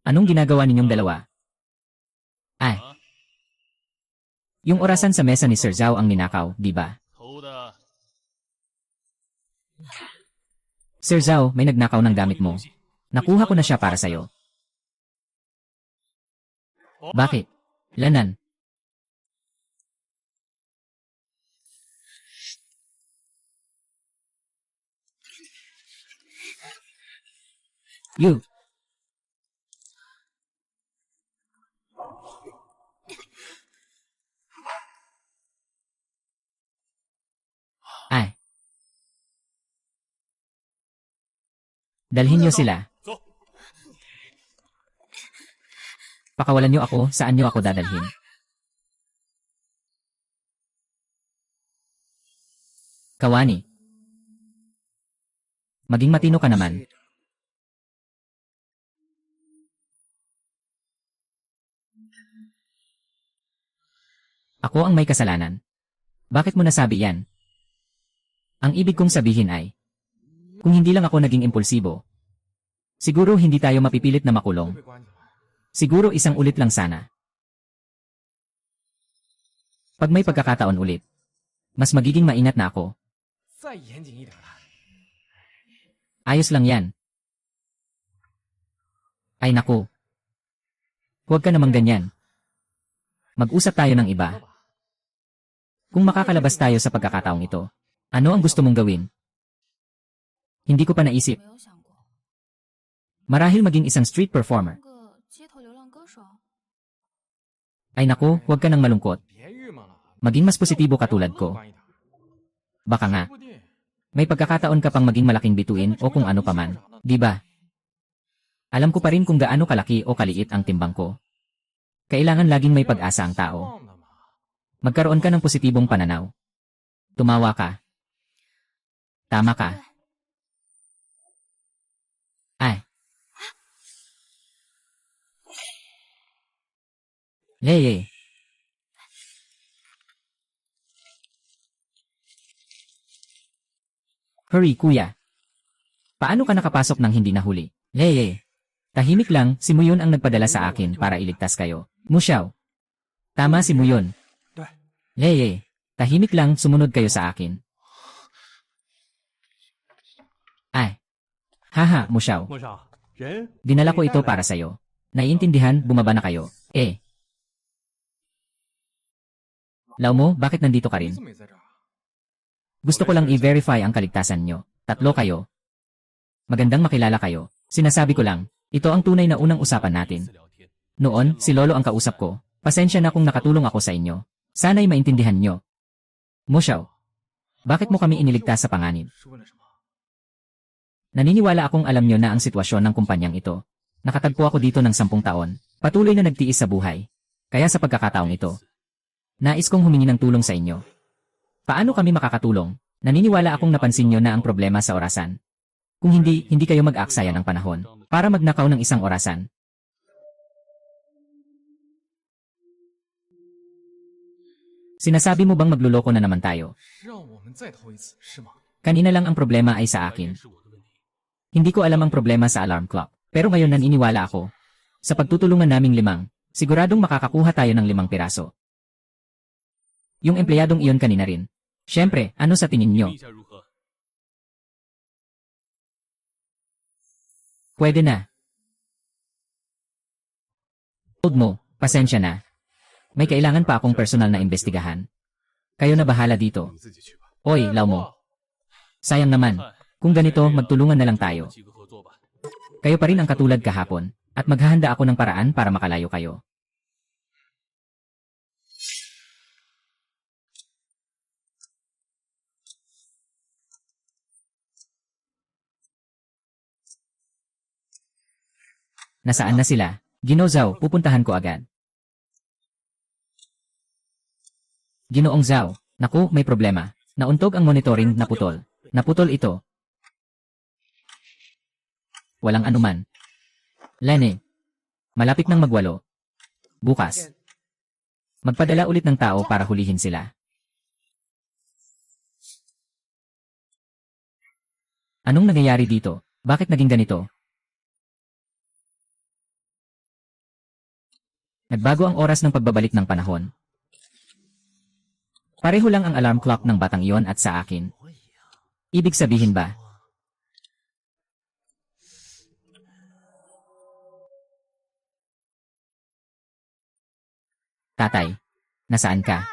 Anong ginagawa ninyong dalawa? Ay. Yung orasan sa mesa ni Sir Zhao ang ninakaw, di ba? 偷的。 Sir Zhao, may nagnakaw ng gamit mo. Nakuha ko na siya para sa'yo. Bakit? Lanan. You. Ay. Dalhin niyo sila. Pakawalan niyo ako, saan niyo ako dadalhin? Kawani. Maging matino ka naman. Ako ang may kasalanan. Bakit mo nasabi yan? Ang ibig kong sabihin ay, kung hindi lang ako naging impulsibo, siguro hindi tayo mapipilit na makulong. 被关起来。 Siguro isang ulit lang sana. Pag may pagkakataon ulit, mas magiging maingat na ako. 再严谨一点的。 Ayos lang yan. Ay naku. Huwag ka namang ganyan. Mag-usap tayo ng iba. Kung makakalabas tayo sa pagkakataong ito, ano ang gusto mong gawin? Hindi ko pa naisip. 没有想过 Marahil maging isang street performer. 当个街头流浪歌手。 Ay naku, huwag ka nang malungkot. 别郁闷了。 Maging mas positibo katulad ko. 乐观一点。 Baka nga, 说不定 may pagkakataon ka pang maging malaking bituin o kung ano paman. Di ba? Alam ko pa rin kung gaano kalaki o kaliit ang timbang ko. Kailangan laging may pag-asa ang tao. 忘的嘛。 Magkaroon ka ng positibong pananaw. Tumawa ka. Tama ka. Ay. Leye. Hurry, kuya. Paano ka nakapasok ng hindi nahuli? Leye. Tahimik lang, si Muyon ang nagpadala sa akin para iligtas kayo. Musyaw. Tama si Muyon. 对。 Leye. Tahimik lang, sumunod kayo sa akin. Ay. Haha, Musyaw. 穆少，人 Dinala ko ito para sa'yo. Naiintindihan, bumaba na kayo. Lao mo, bakit nandito ka 你 rin? 怎么也在这儿？ Gusto ko lang i-verify ang kaligtasan nyo. Tatlo kayo. Magandang makilala kayo. Sinasabi ko lang, ito ang tunay na unang usapan natin. Noon, si Lolo ang kausap ko. Pasensya na kung nakatulong ako sa inyo. Sana'y maintindihan nyo. Musyaw, bakit mo kami iniligtas sa panganib? 是为了什么？ Naniniwala akong alam nyo na ang sitwasyon ng kumpanyang ito. Nakatagpo ako dito ng 10 taon. Patuloy na nagtiis sa buhay. Kaya sa pagkakataong ito, nais kong humingi ng tulong sa inyo. Paano kami makakatulong? Naniniwala akong napansin nyo na ang problema sa orasan. Kung hindi, hindi kayo mag-aksaya ng panahon para magnakaw ng isang orasan. Sinasabi mo bang magluloko na naman tayo? 让我们再偷一次，是吗？ Kanina lang ang problema ay sa akin. Hindi ko alam ang problema sa alarm clock. Pero ngayon naniniwala ako. Sa pagtutulungan naming 5, siguradong makakakuha tayo ng 5 piraso. Yung empleyadong iyon kanina rin. Siyempre, ano sa tingin nyo? 一下如何？ Pwede na. Hold mo, pasensya na. May kailangan pa akong personal na imbestigahan. Kayo na bahala dito. 你自己去吧。 Oy, law mo. Sayang naman. Kung ganito, magtulungan na lang tayo. 几个合作吧。 Kayo pa rin ang katulad kahapon, at maghahanda ako ng paraan para makalayo kayo. Nasaan na sila? Ginoo Zhao, pupuntahan ko agad. Ginoong Zhao, naku, may problema. Nauntog ang monitoring, naputol. Naputol ito. Walang anuman. Lenny, malapit nang magwalo. Bukas. Magpadala ulit ng tao para hulihin sila. Anong nangyayari dito? Bakit naging ganito? Nagbago ang oras ng pagbabalik ng panahon. Pareho lang ang alarm clock ng batang iyon at sa akin. Ibig sabihin ba? Tatay, nasaan ka?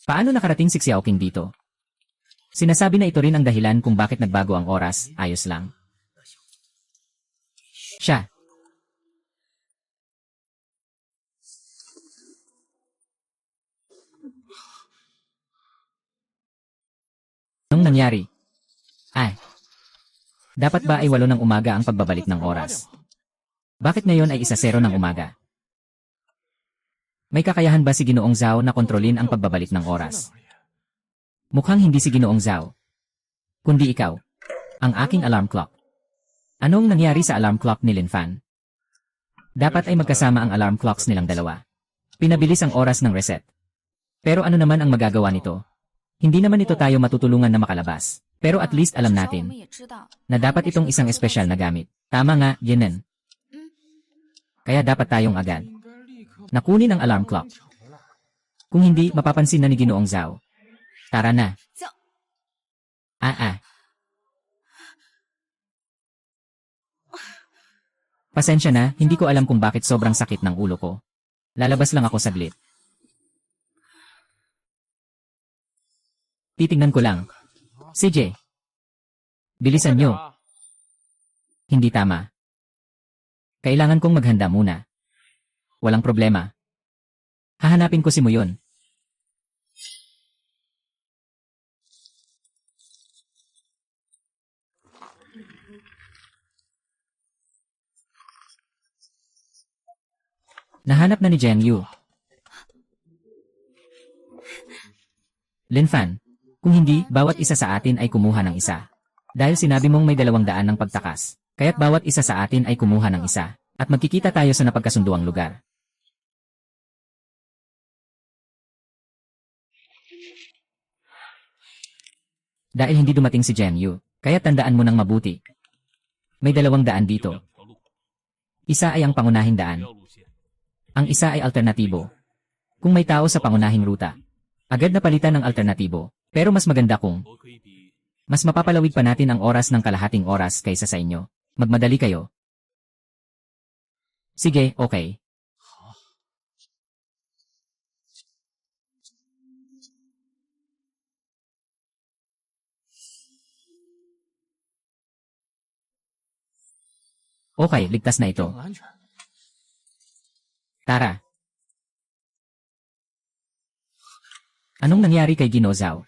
Paano nakarating si Xiaoqing dito? Sinasabi na ito rin ang dahilan kung bakit nagbago ang oras, ayos lang. Siya. Anong nangyari? Ay. Dapat ba ay 8 ng umaga ang pagbabalik ng oras? Bakit ngayon ay 1:00 ng umaga? May kakayahan ba si Ginoong Zhao na kontrolin ang pagbabalik ng oras? Mukhang hindi si Ginoong Zhao. Kundi ikaw. Ang aking alarm clock. Anong nangyari sa alarm clock ni Lin Fan? Dapat ay magkasama ang alarm clocks nilang dalawa. Pinabilis ang oras ng reset. Pero ano naman ang magagawa nito? Hindi naman ito tayo matutulungan na makalabas. Pero at least alam 至少我 natin 们也知道 na dapat itong isang espesyal na gamit. Tama nga, Yenen. Kaya dapat tayong agad 应该立刻 nakunin ang alarm clock. 抢回来。 Kung hindi, mapapansin na ni Ginoong Zhao. Tara na. Zhao. Pasensya na, hindi ko alam kung bakit sobrang sakit ng ulo ko. Lalabas lang ako saglit. Titingnan ko lang. CJ. Bilisan nyo. Hindi tama. Kailangan kong maghanda muna. Walang problema. Hahanapin ko si Muyon. Nahanap na ni Jiang Yu. Lin Fan, kung hindi, bawat isa sa atin ay kumuha ng isa. Dahil sinabi mong may 200 ng pagtakas, kaya't bawat isa sa atin ay kumuha ng isa, at magkikita tayo sa napagkasunduang lugar. Dahil hindi dumating si Jiang Yu, kaya tandaan mo ng mabuti. May 200 dito. Isa ay ang pangunahing daan. Ang isa ay alternatibo. Kung may tao sa pangunahing ruta, agad na palitan ng alternatibo. Pero mas maganda kung mas mapapalawig pa natin ang oras ng kalahating oras kaysa sa inyo. Magmadali kayo. Sige, okay. Okay, ligtas na ito. 更安全。 Tara. Anong nangyari kay Ginoo Zhao?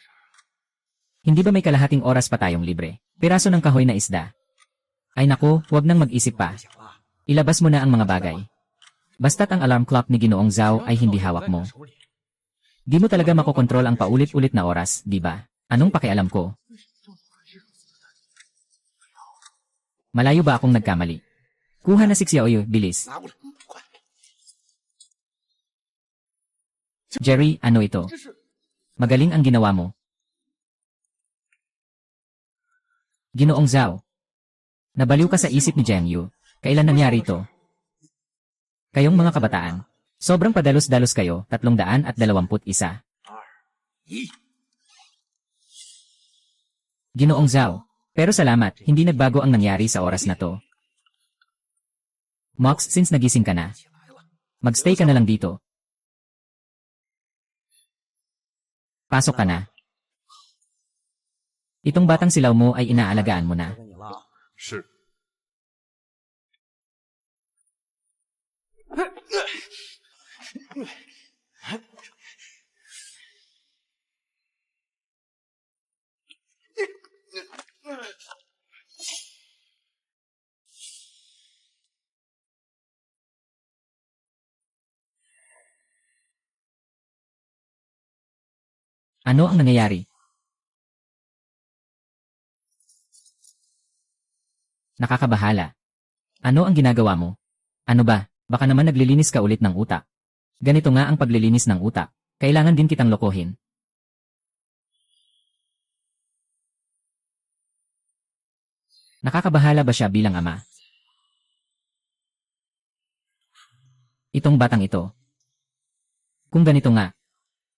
Hindi ba may kalahating oras pa tayong libre? Piraso ng kahoy na isda. Ay nako, huwag nang mag-isip pa. Ilabas mo na ang mga bagay. Basta't ang alarm clock ni Ginoong Zhao ay hindi hawak mo. Di mo talaga makokontrol ang paulit-ulit na oras, di ba? Anong pakialam ko? Malayo ba akong nagkamali? Kuha na si Xiaoyu, bilis. 拿过来，快！ Jerry, ano ito? 这是 Magaling ang ginawa mo. Ginoong Zhao. Nabaliw ka sa isip ni Jiang Yu. Kailan nangyari ito? Kayong mga kabataan. Sobrang padalos-dalos kayo, 321. 一， Ginoong Zhao. Pero salamat, hindi nagbago ang nangyari sa oras na to. Mox, since nagising ka na, 起来了。 magstay ka na lang dito. Pasok ka na. Itong batang silaw mo ay inaalagaan mo na. 跟你了。是。 Ano ang nangyayari? Nakakabahala. Ano ang ginagawa mo? Ano ba? Baka naman naglilinis ka ulit ng utak. Ganito nga ang paglilinis ng utak. Kailangan din kitang lokohin. Nakakabahala ba siya bilang ama? Itong batang ito. Kung ganito nga,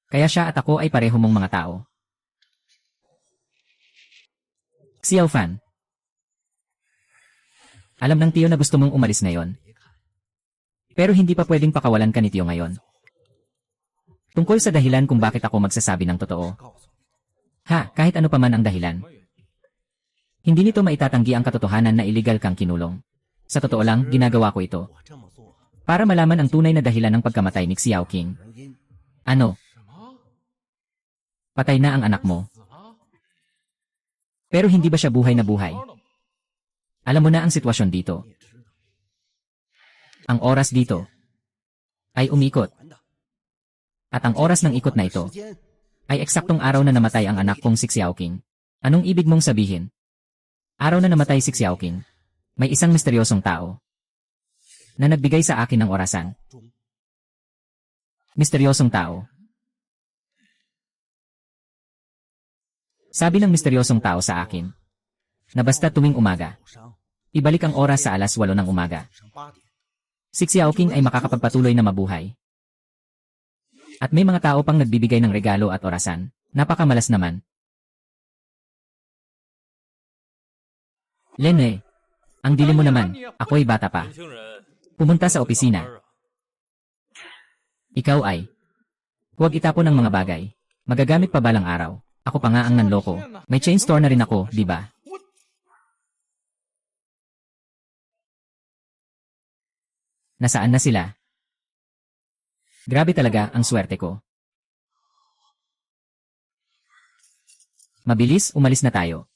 kaya siya at ako ay pareho mong mga tao. Xiao Fan. Alam ng tiyo na gusto mong umalis ngayon. Pero hindi pa pwedeng pakawalan ka ni tiyo ngayon. Tungkol sa dahilan kung bakit ako magsasabi ng totoo. 告诉你， Ha, kahit ano pa man ang dahilan. Hindi nito maitatanggi ang katotohanan na illegal kang kinulong. Sa totoo lang, ginagawa ko ito. 我这么做， Para malaman ang tunay na dahilan ng pagkamatay ni Xiao King. 原因 Ano, 什么？ patay na ang anak mo. 死了？ Pero hindi ba siya buhay na buhay? 好了吗？ Alam mo na ang sitwasyon dito. 你也知道， Ang oras dito ay umikot. 还的。 At ang oras ng ikot na ito 时间 ay eksaktong araw na namatay ang anak kong si Xiao King. Anong ibig mong sabihin? Araw na namatay si Xiao King. May isang misteryosong tao na nagbigay sa akin ng orasan. 中， Misteryosong tao. Sabi ng misteryosong tao sa akin na basta tuwing umaga, 受伤， ibalik ang oras sa 8:00 ng umaga. 上8点， Si Xiao King ay makakapagpatuloy na mabuhay. At may mga tao pang nagbibigay ng regalo at orasan. Napakamalas naman. Lene, ang dilim mo naman. Ako'y bata pa. 年轻人， Pumunta sa opisina. 上班啊 Ikaw ay. Huwag itapon ang mga bagay. Magagamit pa balang araw. Ako pa nga ang nanloko. May chain store na rin ako, di ba? Nasaan na sila? Grabe talaga ang swerte ko. Mabilis, umalis na tayo.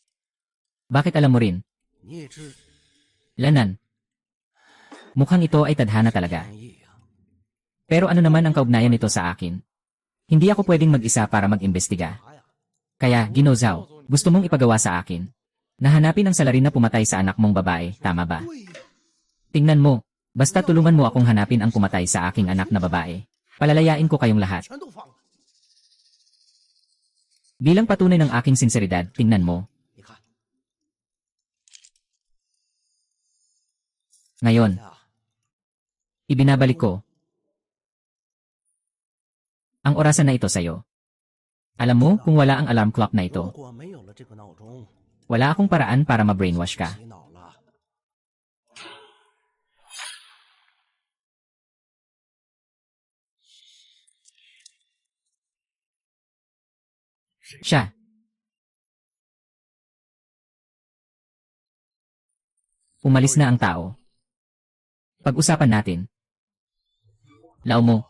Bakit alam mo rin? 你也知 Lanan. Mukhang ito ay tadhana talaga. 专业呀。 Pero ano naman ang kaugnayan nito sa akin? Hindi ako pwedeng mag-isa para mag-imbestiga. 啥呀？ Kaya, Ginozao, gusto mong ipagawa sa akin. Nahanapin ang salarin na pumatay sa anak mong babae, tama ba? 对呀， Tingnan mo, basta tulungan mo akong hanapin ang pumatay sa aking anak na babae. Palalayain ko kayong lahat. 全都放了。 Bilang patunay ng aking sinseridad, tingnan mo. 你看， Ngayon, 呀， ibinabalik ko ang orasan na ito sa'yo. Alam mo, kung wala ang alarm clock na 如 ito, 果没有了这个闹钟， wala akong paraan para ma-brainwash ka. 洗脑了。 Siya. Umalis na ang tao. Pag-usapan natin. Lao mo.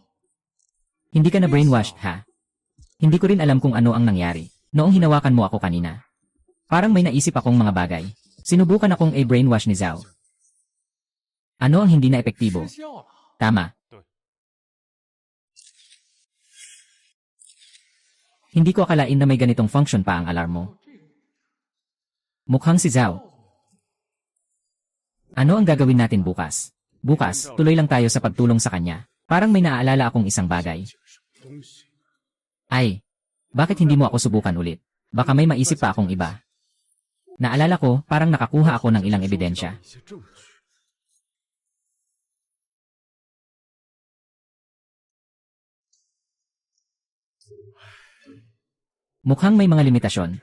Hindi ka na brainwashed, ha? Hindi ko rin alam kung ano ang nangyari. Noong hinawakan mo ako kanina. Parang may naisip akong mga bagay. Sinubukan akong i-brainwash ni Zhao. Ano ang hindi na epektibo? 失效了。 Tama. Hindi ko akalain na may ganitong function pa ang alarm mo. Mukhang si Zhao. Ano ang gagawin natin bukas? Bukas, tuloy lang tayo sa pagtulong sa kanya. Parang may naaalala akong isang bagay. 东西 Ay, bakit hindi mo ako subukan ulit? Baka may maisip pa akong iba. Naalala ko, parang nakakuha ako ng ilang ebidensya. 一些证据。 Mukhang may mga limitasyon.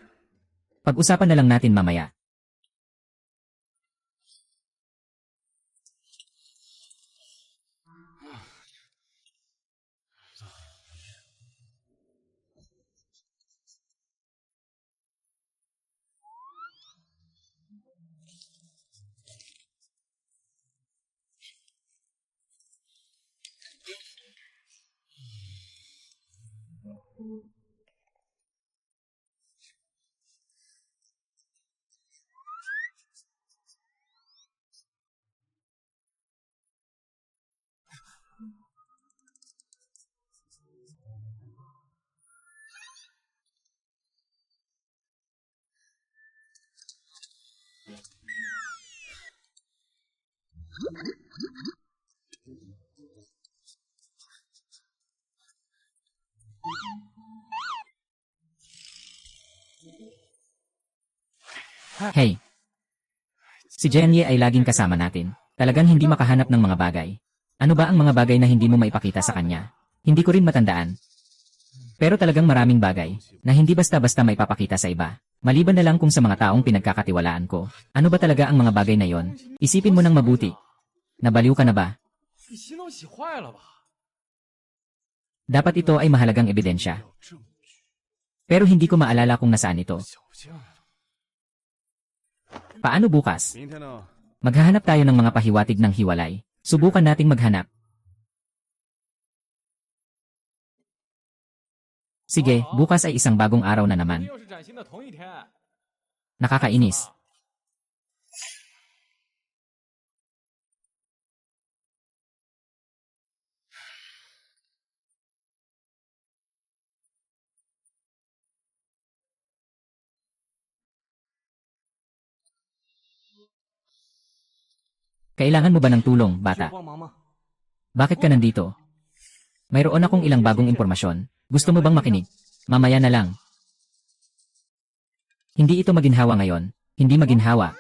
Pag-usapan na lang natin mamaya. Hey! Si Jenny ay laging kasama natin. Talagang hindi makahanap ng mga bagay. Ano ba ang mga bagay na hindi mo maipakita sa kanya? Hindi ko rin matandaan. Pero talagang maraming bagay na hindi basta-basta maipapakita sa iba. Maliban na lang kung sa mga taong pinagkakatiwalaan ko. Ano ba talaga ang mga bagay na yon? Isipin mo nang mabuti. Nabaliw ka na ba? 你洗脑洗坏了吧？ Dapat ito ay mahalagang ebidensya. 有证据， Pero hindi ko maalala kung nasaan ito. 小将呀。 Paano bukas? 明天呢？ Maghahanap tayo ng mga pahiwatig ng hiwalay. Subukan nating maghanap. Sige, bukas ay isang bagong araw na 明 naman. 天又是崭新的同一天。 Nakakainis. Kailangan mo ba ng tulong, 需 bata? 要帮忙吗？ Bakit ka nandito? Mayroon akong ilang bagong impormasyon. Gusto mo bang makinig? Mamaya na lang. Hindi ito maginhawa ngayon. Hindi maginhawa.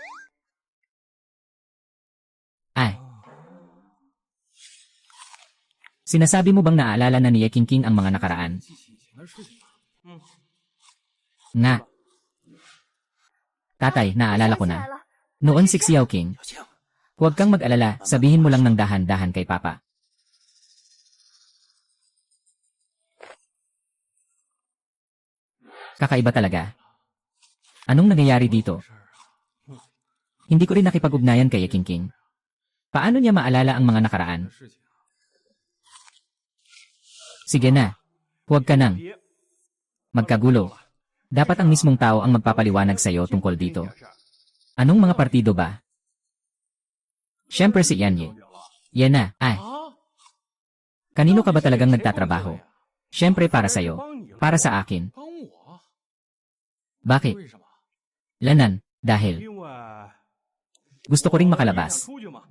Ay. Sinasabi mo bang naaalala na ni Ye Qingqing ang mga nakaraan? 记起以前的事情。 Nga. Tatay, naalala ko na. Noon si Xiao King. 小青， Huwag kang mag-alala, sabihin mo lang ng dahan-dahan kay Papa. Kakaiba talaga. Anong nangyayari dito? Hindi ko rin nakipag-ugnayan kay Ye Qingqing. Paano niya maalala ang mga nakaraan? 事情啊， Sige na. Huwag ka nang 别， magkagulo. Dapat ang mismong tao ang magpapaliwanag sa'yo tungkol dito. Anong mga partido ba? Siyempre si Yan Ye. Yan na. Ay, 啊， kanino ka ba talagang nagtatrabaho? Siyempre para 还是 sa'yo. 帮你了 Para sa akin. 帮我？ Bakit? 为什么？ Lanan, dahil 因为 gusto ko ring 你 makalabas. 想出去嘛。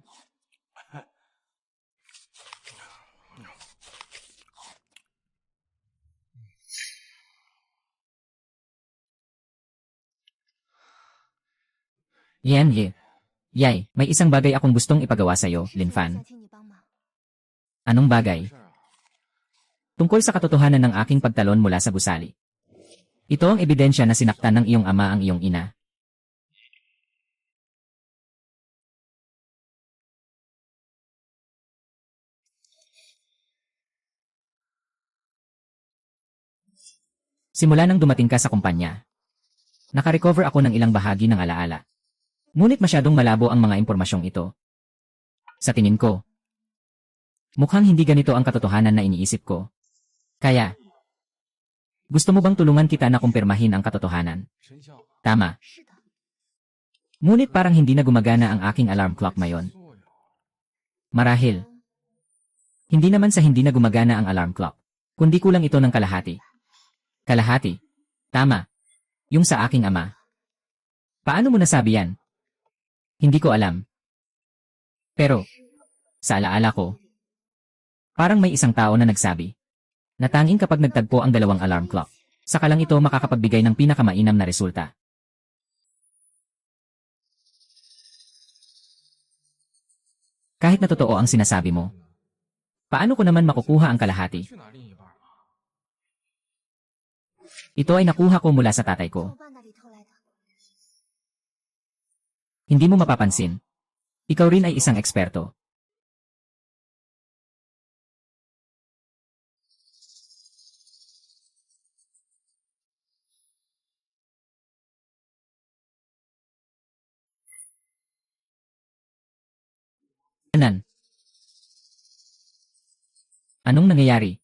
Yan Ye. Yay, may isang bagay akong gustong ipagawa sa'yo, 是 Lin 想 Fan. 请你帮忙。 Anong bagay? 事儿啊， Tungkol sa katotohanan ng aking pagtalon mula sa gusali. Ito ang ebidensya na sinaktan ng iyong ama ang iyong ina. Simula nang dumating ka sa kumpanya, nakarecover ako ng ilang bahagi ng alaala. Ngunit masyadong malabo ang mga impormasyong ito. Sa tingin ko, mukhang hindi ganito ang katotohanan na iniisip ko. Kaya, gusto mo bang tulungan kita na kumpirmahin ang katotohanan? 真相 Tama. 是的， Ngunit parang hindi na gumagana ang aking alarm clock ngayon. 作用。 Marahil, hindi naman sa hindi na gumagana ang alarm clock, kundi kulang ito ng kalahati. Kalahati. Tama. Yung sa aking ama. Paano mo nasabi yan? Hindi ko alam. Pero, sa alaala ko, parang may isang tao na nagsabi na tanging kapag nagtagpo ang dalawang alarm clock, saka lang ito makakapagbigay ng pinakamainam na resulta. Kahit na totoo ang sinasabi mo, paano ko naman makukuha ang kalahati? 去拿另一半吗？ Ito ay nakuha ko mula sa tatay ko. 从爸那里偷来的。 Hindi mo mapapansin. Ikaw rin ay isang eksperto. Anan? Anong nangyayari?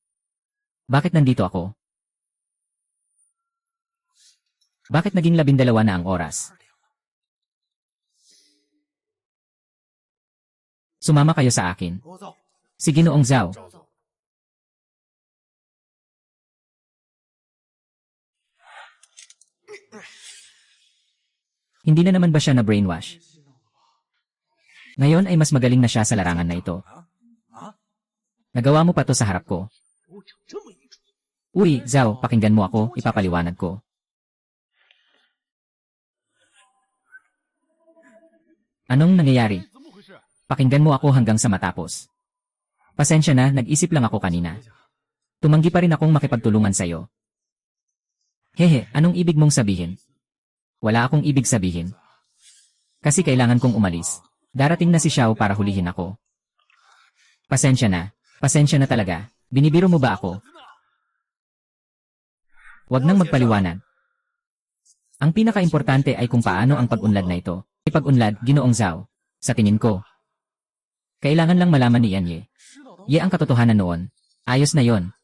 Bakit nandito ako? Bakit naging 12 na ang oras? Sumama kayo sa akin. 跟我走。 Si Ginoong Zhao. Hindi na naman ba siya na brainwash? Ngayon ay mas magaling na siya sa larangan na ito. Nagawa mo pa to sa harap ko. 我有这么一出， Uy, Zhao, pakinggan mo ako, ipapaliwanag ko. Anong nangyayari? 怎么回事？ Pakinggan mo ako hanggang sa matapos. Pasensya na, nag-isip lang ako kanina. Tumanggi pa rin akong makipagtulungan sa'yo. Hehe, anong ibig mong sabihin? Wala akong ibig sabihin. Kasi kailangan kong umalis. Darating na si Xiao para hulihin ako. Pasensya na talaga. Binibiro mo ba ako? Huwag nang magpaliwanag. Ang pinaka-importante ay kung paano ang pag-unlad na ito. Pag-unlad, Ginoong Zhao. Sa tingin ko. Kailangan lang malaman ni Yan Ye. Ye ang katotohanan noon. Ayos na yon.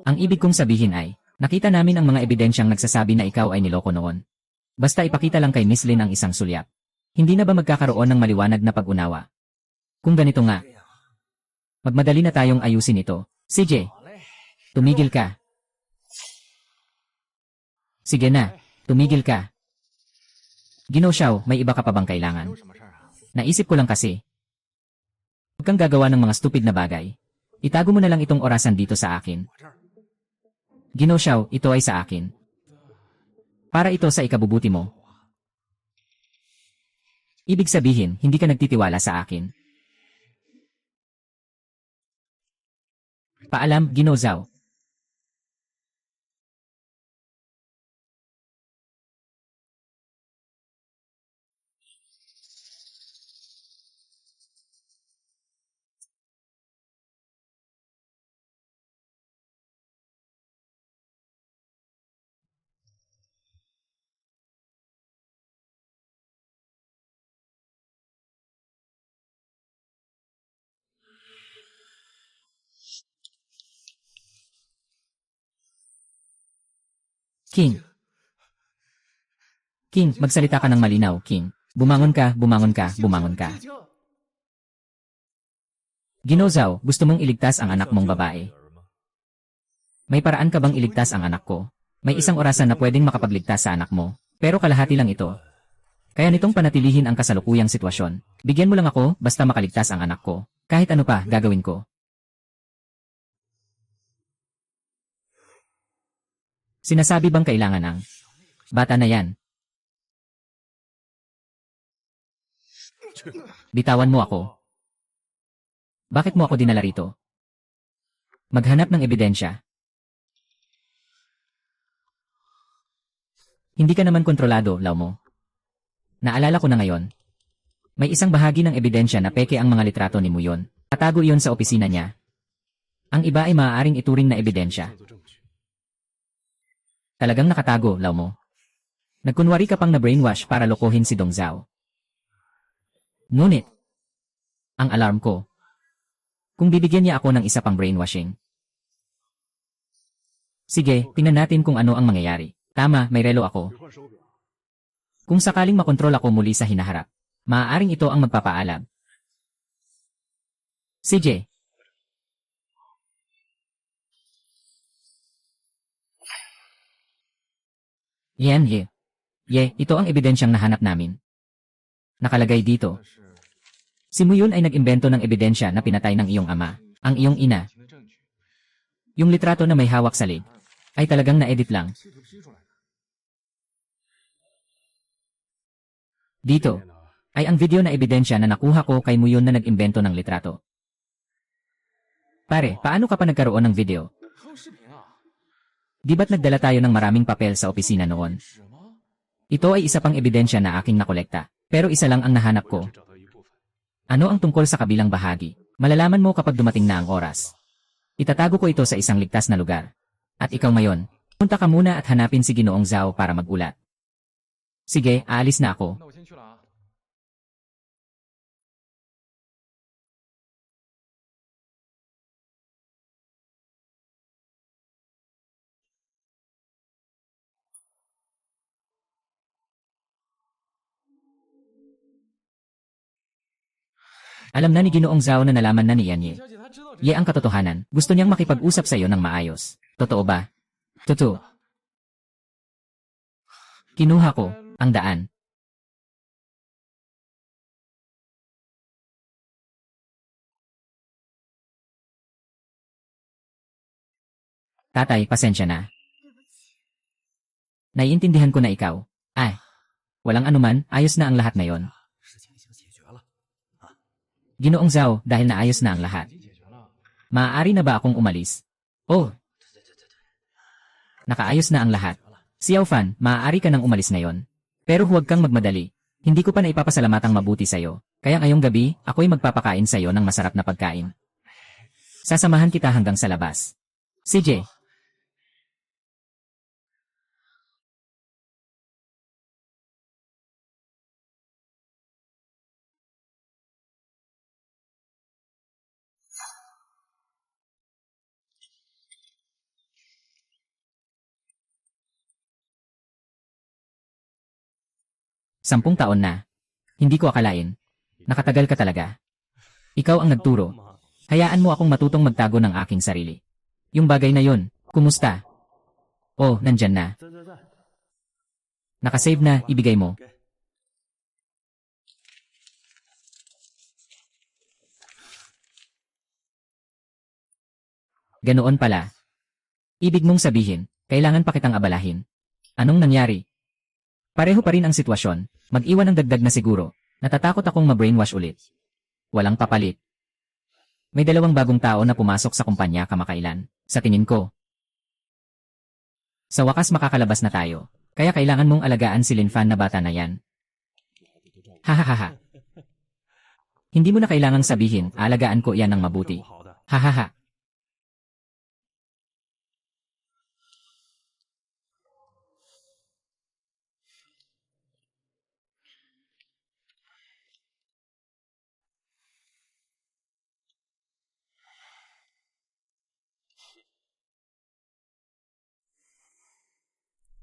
Ang ibig kong sabihin ay, nakita namin ang mga ebidensyang nagsasabi na ikaw ay niloko noon. Basta ipakita lang kay Miss Lin ang isang sulyap. Hindi na ba magkakaroon ng maliwanag na pag-unawa? Kung ganito nga, magmadali na tayong ayusin ito. CJ, tumigil ka. Sige na, tumigil ka. Ginoo Xiao, may iba ka pa bang kailangan? 有什么事儿啊？ Naisip ko lang kasi. Huwag kang gagawa ng mga stupid na bagay. Itago mo na lang itong orasan dito sa akin. Ginoo Xiao, ito ay sa akin. Para ito sa ikabubuti mo. Ibig sabihin, hindi ka nagtitiwala sa akin. Paalam, Ginoo Zhao. King. King, magsalita ka ng malinaw, King. Bumangon ka, bumangon ka, bumangon ka. 静静， Ginoo Zhao, gusto mong iligtas ang anak mong babae. May paraan ka bang iligtas ang anak ko? May isang orasan na pwedeng makapagligtas sa anak mo, pero kalahati lang ito. Kaya nitong panatilihin ang kasalukuyang sitwasyon. Bigyan mo lang ako, basta makaligtas ang anak ko. Kahit ano pa, gagawin ko. Sinasabi bang kailangan ang bata na yan? Bitawan mo ako. Bakit mo ako dinala rito? Maghanap ng ebidensya. Hindi ka naman kontrolado, Lao mo. Naalala ko na ngayon. May isang bahagi ng ebidensya na peke ang mga litrato ni Muyon. Tatago iyon sa opisina niya. Ang iba ay maaaring ituring na ebidensya. 做证据， Talagang nakatago, Lao mo. Nagkunwari ka pang na-brainwash para lokohin si Dong Zhao. Ngunit, ang alarm ko. Kung bibigyan niya ako ng isa pang brainwashing. Sige, tingnan natin kung ano ang mangyayari. Tama, may relo ako. 兑换手表， Kung sakaling makontrol ako muli sa hinaharap, maaaring ito ang magpapaalam. CJ. Yan, ye. Ye, ito ang ebidensyang nahanap namin. Nakalagay dito, 但是 si Muyon ay nag-imbento ng ebidensya na pinatay ng iyong ama, ang iyong ina. 的证据， Yung litrato na may hawak sa lid, ay talagang na-edit lang. 企图 P 出来的。 Dito, ay ang video na ebidensya na nakuha ko kay Muyon na nag-imbento ng litrato. Pare, paano ka pa nagkaroon ng video? 还有视频啊？ Di ba't nagdala tayo ng maraming papel sa opisina noon? 纸吗？ Ito ay isa pang ebidensya na aking nakolekta. Pero isa lang ang nahanap 我 ko. 只找到一部分。 Ano ang tungkol sa kabilang bahagi? Malalaman mo kapag dumating na ang oras. Itatago ko ito sa isang ligtas na lugar. At ikaw ngayon, punta ka muna at hanapin si Ginoong Zhao para magulat. Sige, aalis na ako. 那我先去了啊。 Alam na ni Ginoong Zhao na nalaman na ni Yan Ye. 小姐她知道这 Ye ang katotohanan. Gusto niyang makipag-usap sa iyo ng maayos. Totoo ba? Totoo. Kinuha ko ang daan. Tatay, pasensya na. Naiintindihan ko na ikaw. Ay, walang anuman, ayos na ang lahat na yon. 事情已经解决了。 Ginoong Zhao, dahil naayos na ang lahat. 已经解决了。 Maaari na ba akong umalis? Oh, nakaayos na ang lahat. Xiao Fan, maaari ka nang umalis ngayon. Pero huwag kang magmadali. Hindi ko pa na ipapasalamatan mabuti sa'yo. Kaya ngayong gabi, ako'y magpapakain sa'yo ng masarap na pagkain. Sasamahan kita hanggang sa labas. CJ. Sampung taon na. Hindi ko akalain. Nakatagal ka talaga. Ikaw ang nagturo. 嘛， Hayaan mo akong matutong magtago ng aking sarili. Yung bagay na yon, kumusta? Oh, nandyan na. 在。 Nakasave na, ibigay mo. Ganoon pala. Ibig mong sabihin, kailangan pa kitang abalahin. Anong nangyari? Pareho pa rin ang sitwasyon, mag-iwan ng dagdag na siguro. Natatakot akong ma-brainwash ulit. Walang papalit. May dalawang bagong tao na pumasok sa kumpanya kamakailan, sa tingin ko. Sa wakas makakalabas na tayo, kaya kailangan mong alagaan si Lin Fan na bata na yan. Hahaha. Hindi mo na kailangang sabihin, alagaan ko yan ng mabuti. 好的， Hahaha.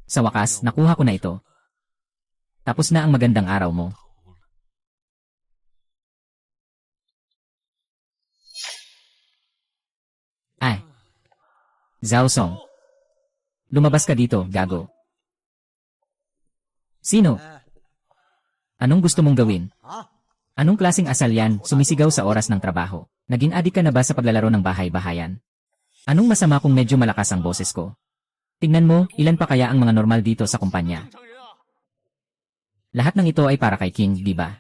Sa wakas, nakuha ko na ito. Tapos na ang magandang araw mo. Ay. Zhao Song. Lumabas ka dito, gago. Sino? 哎， Anong gusto mong gawin? 啊， Anong klaseng asal yan, sumisigaw sa oras ng trabaho? Naging adik ka na ba sa paglalaro ng bahay-bahayan? Anong masama kung medyo malakas ang boses ko? Tingnan mo, ilan pa kaya ang mga normal dito sa kumpanya? 正常人啊！ Lahat ng ito ay para kay King, di ba?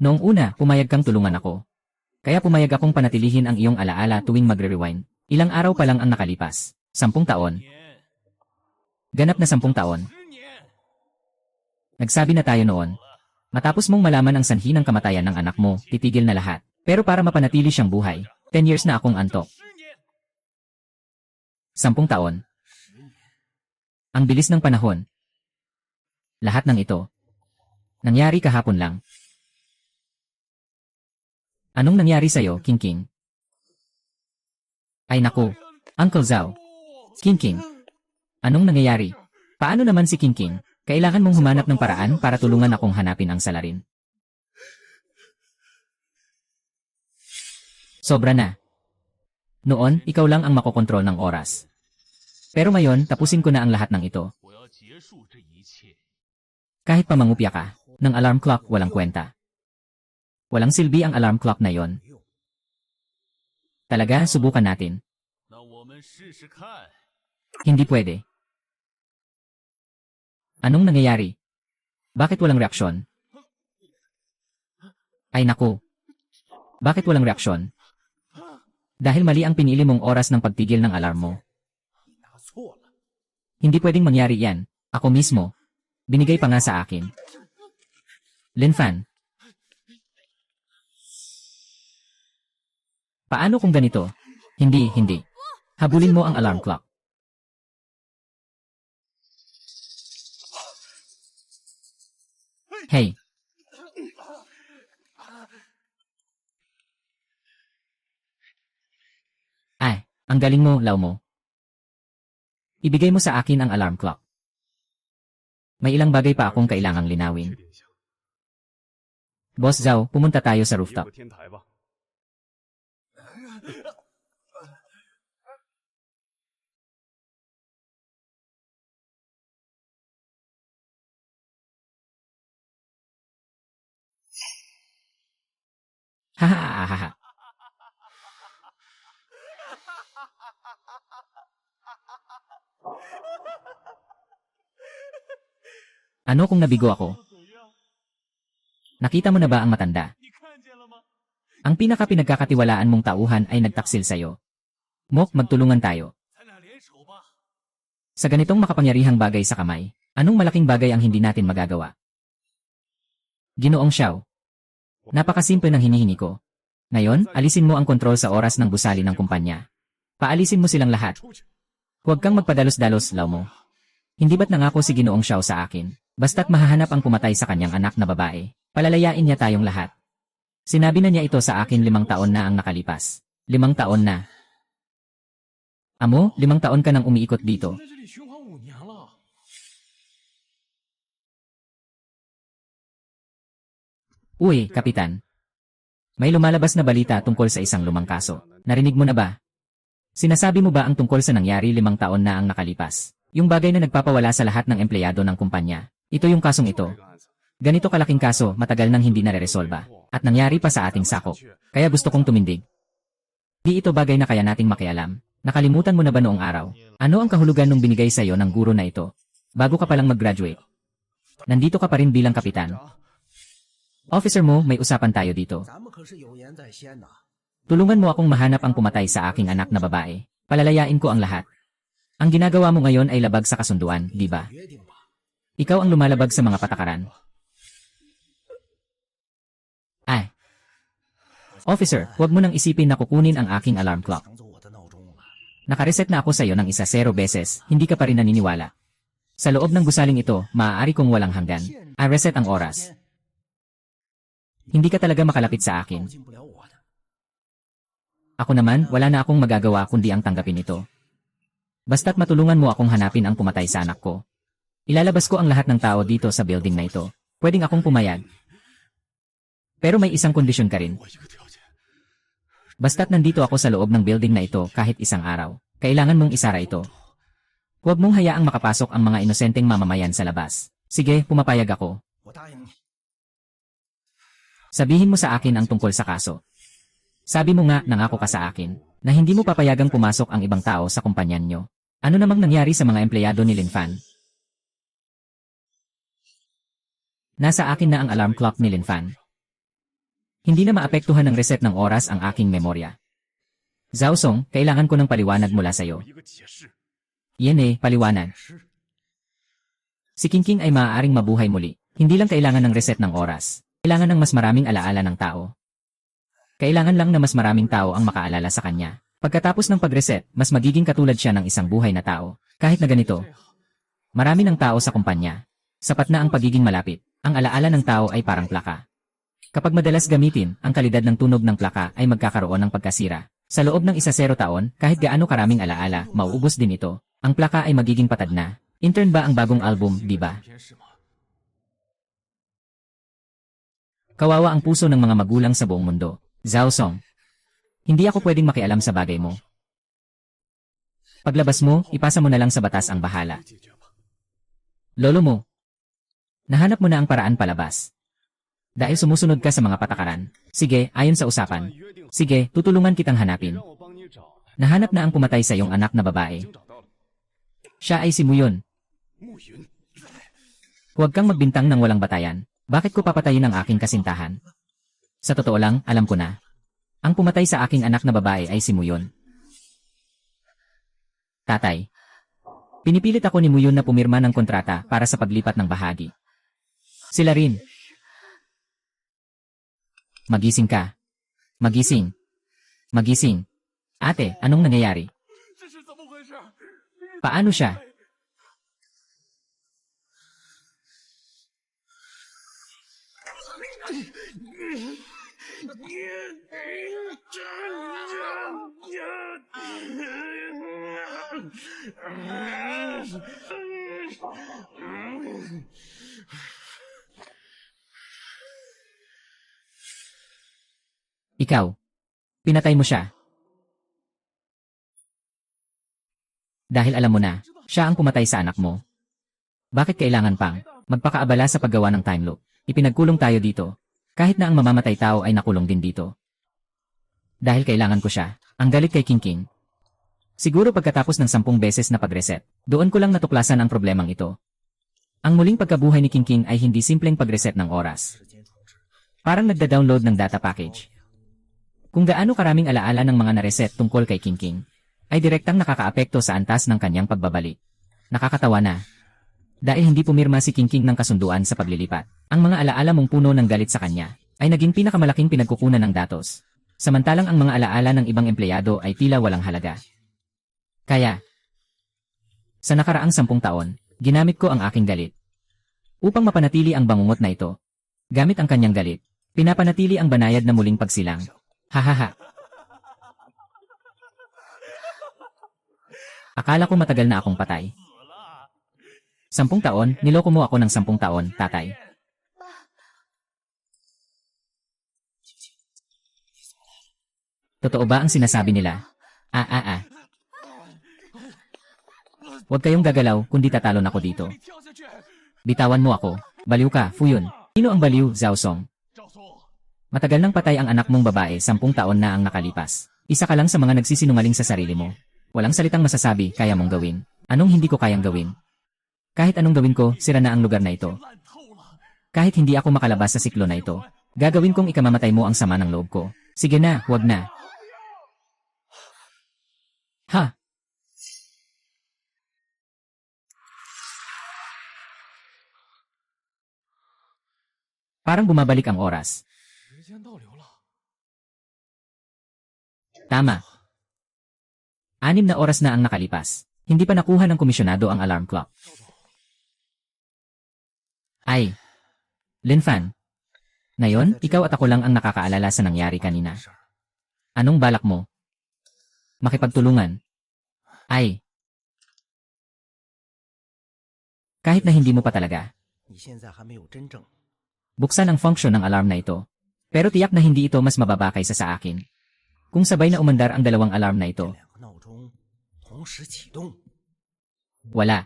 Noong una, pumayag kang tulungan ako. Kaya pumayag akong panatilihin ang iyong alaala tuwing magre-rewind. Ilang araw pa lang ang nakalipas. 10 taon. Ganap na 10 taon. Nagsabi na tayo noon. Matapos mong malaman ang sanhi ng kamatayan ng anak mo, titigil na lahat. Pero para mapanatili siyang buhay, 10 years na akong antok. 10 taon. Ang bilis ng panahon. Lahat ng ito. Nangyari kahapon lang. Anong nangyari sa'yo, King King? Ay naku, Uncle Zhao. King King. Anong nangyayari? Paano naman si King King? Kailangan mong humanap ng paraan para tulungan akong hanapin ang salarin. Sobra na. Noon, ikaw lang ang makokontrol ng oras. Pero ngayon, tapusin ko na ang lahat ng ito. Kahit pa mangupya ka, ng alarm clock walang kwenta. Walang silbi ang alarm clock na yon. Talaga, subukan natin. 那我们试试看。 Hindi pwede. Anong nangyayari? Bakit walang reaksyon? Ay naku. Bakit walang reaksyon? Dahil mali ang pinili mong oras ng pagtigil ng alarm mo. 拿错了。 Hindi pwedeng mangyari yan. Ako mismo. Binigay pa nga sa akin. Linfan. Paano kung ganito? Hindi. Habulin mo ang alarm clock. Hey. Ay, ang galing mo, Lau mo. Ibigay mo sa akin ang alarm clock. May ilang bagay pa akong kailangang linawin. 殿下， Boss Zhao, pumunta tayo sa 游 rooftop. 个天台吧。 Hahaha. Ano kung nabigo ako? 怎样？ Nakita mo na ba ang matanda? 你看见了吗？ Ang pinaka-pinagkakatiwalaan mong tauhan ay nagtaksil sa'yo. Mok, magtulungan tayo. 咱俩联手吧。 Sa ganitong makapangyarihang bagay sa kamay, anong malaking bagay ang hindi natin magagawa? Ginoong Xiao. Napakasimple ng hinihingi ko. Ngayon, alisin mo ang kontrol sa oras ng gusali ng kumpanya. Paalisin mo silang lahat. 出去。 Huwag kang magpadalos-dalos, Lau mo. Hindi ba't nangako si Ginoong Xiao sa akin? Basta't mahahanap ang pumatay sa kanyang anak na babae, palalayain niya tayong lahat. Sinabi na niya ito sa akin 5 taon na ang nakalipas. 5 taon na. Amo, 5 taon ka nang umiikot 你 dito. 在这里循环5年了。 Uy, Kapitan. May lumalabas na balita tungkol sa isang lumang kaso. Narinig mo na ba? Sinasabi mo ba ang tungkol sa nangyari 5 taon na ang nakalipas? Yung bagay na nagpapawala sa lahat ng empleyado ng kumpanya. Ito yung kasong ito. 这个案子， Ganito kalaking kaso, matagal nang hindi nare-resolba. At nangyari pa sa ating sakop. Kaya gusto kong tumindig. Di ito bagay na kaya nating makialam. Nakalimutan mo na ba noong araw? Ano ang kahulugan nung binigay sa'yo ng guro na ito? Bago ka palang mag-graduate. Nandito ka pa rin bilang kapitan. Officer mo, may usapan tayo dito. 咱们可是有言在先呐。 Tulungan mo akong mahanap ang pumatay sa aking anak na babae. Palalayain ko ang lahat. Ang ginagawa mo ngayon ay labag sa kasunduan, di ba? 决定吧。 Ikaw ang lumalabag sa mga patakaran. Ay. Officer, huwag mo nang isipin na kukunin ang aking alarm clock. 当做我的闹钟了。 Nakareset na ako sa'yo ng 0 beses, hindi ka pa rin naniniwala. Sa loob ng gusaling ito, maaari kong walang hanggan. I-reset ang oras. Hindi ka talaga makalapit sa 靠 akin. 近不了我的。 Ako naman, wala na akong magagawa kundi ang tanggapin ito. Basta't matulungan mo akong hanapin ang pumatay sa anak ko. Ilalabas ko ang lahat ng tao dito sa building na ito. Pwedeng akong pumayag. Pero may isang kondisyon ka rin. 我一个条件， Basta't nandito ako sa loob ng building na ito kahit isang araw, kailangan mong isara ito. Huwag mong hayaang makapasok ang mga inosenteng mamamayan sa labas. Sige, pumapayag ako. 我答应你。 Sabihin mo sa akin ang tungkol sa kaso. Sabi mo nga, nangako ka sa akin, na hindi mo papayagang pumasok ang ibang tao sa kumpanyan nyo. Ano namang nangyari sa mga empleyado ni Linfan? Nasa akin na ang alarm clock ni Linfan. Hindi na maapektuhan ng reset ng oras ang aking memorya. Zhao Song, kailangan ko ng paliwanag mula 有 sa'yo. 一个解释。 Yan paliwanag. Si Kingking ay maaaring mabuhay muli. Hindi lang kailangan ng reset ng oras. Kailangan ng mas maraming alaala ng tao. Kailangan lang na mas maraming tao ang makaalala sa kanya. Pagkatapos ng pag-reset, mas magiging katulad siya ng isang buhay na tao. Kahit na ganito, marami ng tao sa kumpanya. Sapat na ang pagiging malapit. Ang alaala ng tao ay parang plaka. Kapag madalas gamitin, ang kalidad ng tunog ng plaka ay magkakaroon ng pagkasira. Sa loob ng 10 taon, kahit gaano karaming alaala, mauubos din ito. Ang plaka ay magiging patad na. Intern ba ang bagong album, di ba? 天使吗？ Kawawa ang puso ng mga magulang sa buong mundo. Zhao Song. Hindi ako pwedeng makialam sa bagay mo. Paglabas mo, ipasa mo na lang sa batas ang bahala. 解决吧。 Lolo mo. Nahanap mo na ang paraan palabas. Dahil sumusunod ka sa mga patakaran. Sige, ayon sa usapan. Sige, tutulungan kitang hanapin. Nahanap na ang pumatay sa iyong anak na babae. Siya ay si Muyon. Huwag kang magbintang ng walang batayan. Bakit ko papatayin ang aking kasintahan? Sa totoo lang, alam ko na. Ang pumatay sa aking anak na babae ay si Muyon. Tatay. Pinipilit ako ni Muyon na pumirma ng kontrata para sa paglipat ng bahagi. Sila rin. Magising ka. Magising. Magising. Ate, anong nangyayari? Paano siya? Ikaw. Pinatay mo siya. Dahil alam mo na, siya ang pumatay sa anak mo. Bakit kailangan pang magpakaabala sa paggawa ng time loop? Ipinagkulong tayo dito. Kahit na ang mamamatay tao ay nakulong din dito. Dahil kailangan ko siya, ang galit kay King King. Siguro pagkatapos ng 10 beses na pag-reset, doon ko lang natuklasan ang problemang ito. Ang muling pagkabuhay ni King King ay hindi simpleng pag-reset ng oras. Parang nagda-download ng data package. Kung gaano karaming alaala ng mga nareset tungkol kay King King, ay direktang nakakaapekto sa antas ng kanyang pagbabalik. Nakakatawa na. Dahil hindi pumirma si King King ng kasunduan sa paglilipat, ang mga alaala mong puno ng galit sa kanya, ay naging pinakamalaking pinagkukunan ng datos. Samantalang ang mga alaala ng ibang empleyado ay tila walang halaga. Kaya, sa nakaraang 10 taon, ginamit ko ang aking galit. Upang mapanatili ang bangungot na ito, gamit ang kanyang galit, pinapanatili ang banayad na muling pagsilang. Hahaha. Akala ko matagal na akong patay. 10 taon, niloko mo ako ng 10 taon, tatay. Totoo ba ang sinasabi nila? Huwag kayong gagalaw, kundi tatalon ako dito. Bitawan mo ako. Baliw ka, Fuyun. Sino ang baliw, Zhao Song? Matagal nang patay ang anak mong babae, 10 taon na ang nakalipas. Isa ka lang sa mga nagsisinungaling sa sarili mo. Walang salitang masasabi, kaya mong gawin. Anong hindi ko kayang gawin? Kahit anong gawin ko, sira na ang lugar na ito. Kahit hindi ako makalabas sa siklo na ito, gagawin kong ikamamatay mo ang sama ng loob ko. Sige na, huwag na. Ha? Parang bumabalik ang oras. Tama. 6 na oras na ang nakalipas. Hindi pa nakuha ng komisyonado ang alarm clock. Ay. Linfan. Ngayon, ikaw at ako lang ang nakakaalala sa nangyari kanina. Anong balak mo? Makipagtulungan. Ay. Kahit na hindi mo pa talaga. Buksan ang function ng alarm na ito. Pero tiyak na hindi ito mas mababa kaysa sa akin. Kung sabay na umandar ang 2 alarm na ito. Wala.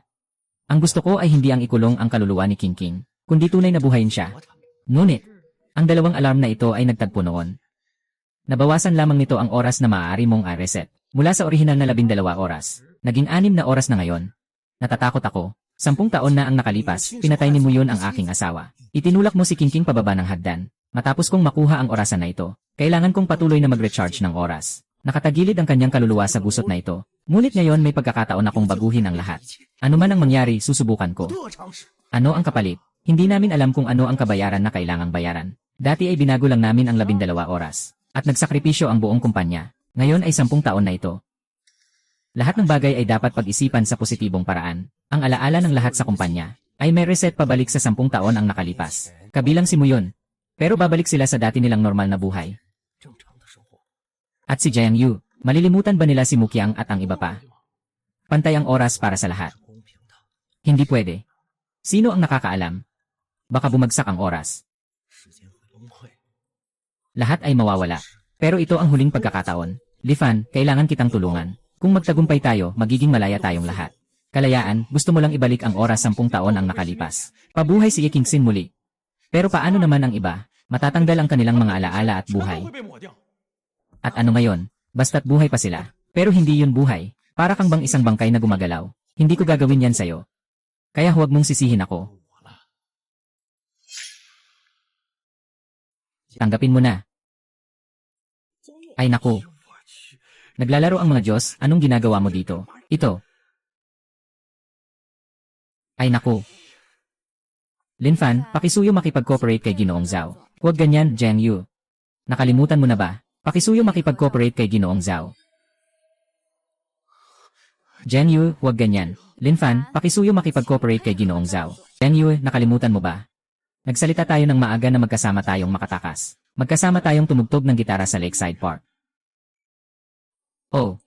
Ang gusto ko ay hindi ang ikulong ang kaluluwa ni King King, kundi tunay na buhayin siya. Ngunit, ang 2 alarm na ito ay nagtagpo noon. Nabawasan lamang nito ang oras na maaari mong i-reset. Mula sa orihinal na 12 oras, naging 6 na oras na ngayon. Natatakot ako. 10 taon na ang nakalipas, pinatay ni Muyon ang aking asawa. Itinulak mo si King King pababa ng hagdan. Matapos kong makuha ang orasan na ito, kailangan kong patuloy na mag-recharge ng oras. Nakatagilid ang kanyang kaluluwa sa gusot na ito. Ngunit ngayon may pagkakataon akong baguhin ang lahat. Ano man ang mangyari, susubukan ko. Ano ang kapalit? Hindi namin alam kung ano ang kabayaran na kailangang bayaran. Dati ay binago lang namin ang 12 oras. At nagsakripisyo ang buong kumpanya. Ngayon ay 10 taon na ito. Lahat ng bagay ay dapat pag-isipan sa positibong paraan. Ang alaala ng lahat sa kumpanya ay may reset pabalik sa 10 taon ang nakalipas. Kabilang si Muyon. Pero babalik sila sa dati nilang normal na buhay. At si Jiang Yu, malilimutan ba nila si Mukyang at ang iba pa? Pantay ang oras para sa lahat. Hindi pwede. Sino ang nakakaalam? Baka bumagsak ang oras. Lahat ay mawawala. Pero ito ang huling pagkakataon. Lifan, kailangan kitang tulungan. Kung magtagumpay tayo, magiging malaya tayong lahat. Kalayaan, gusto mo lang ibalik ang oras 10 taon ang nakalipas. Pabuhay si Kingsin muli. Pero paano naman ang iba? Matatanggal ang kanilang mga alaala at 全都 buhay. 会被抹掉。 At ano ngayon? Basta't buhay pa sila. Pero hindi yun buhay. Para kang bang isang bangkay na gumagalaw. Hindi ko gagawin yan sa'yo. Kaya huwag mong sisihin ako. Tanggapin mo na. Ay naku. Naglalaro ang mga Diyos, anong ginagawa mo dito? Ito. Ay naku. Linfan, pakisuyo makipag-cooperate kay Ginoong Zhao. Huwag ganyan, Zheng Yu. Nakalimutan mo na ba? Pakisuyo makipag-cooperate kay Ginoong Zhao. Zheng Yu, huwag ganyan. Linfan, pakisuyo makipag-cooperate kay Ginoong Zhao. Zheng Yu, nakalimutan mo ba? Nagsalita tayo ng maaga na magkasama tayong makatakas. Magkasama tayong tumugtog ng gitara sa Lakeside Park. Oh.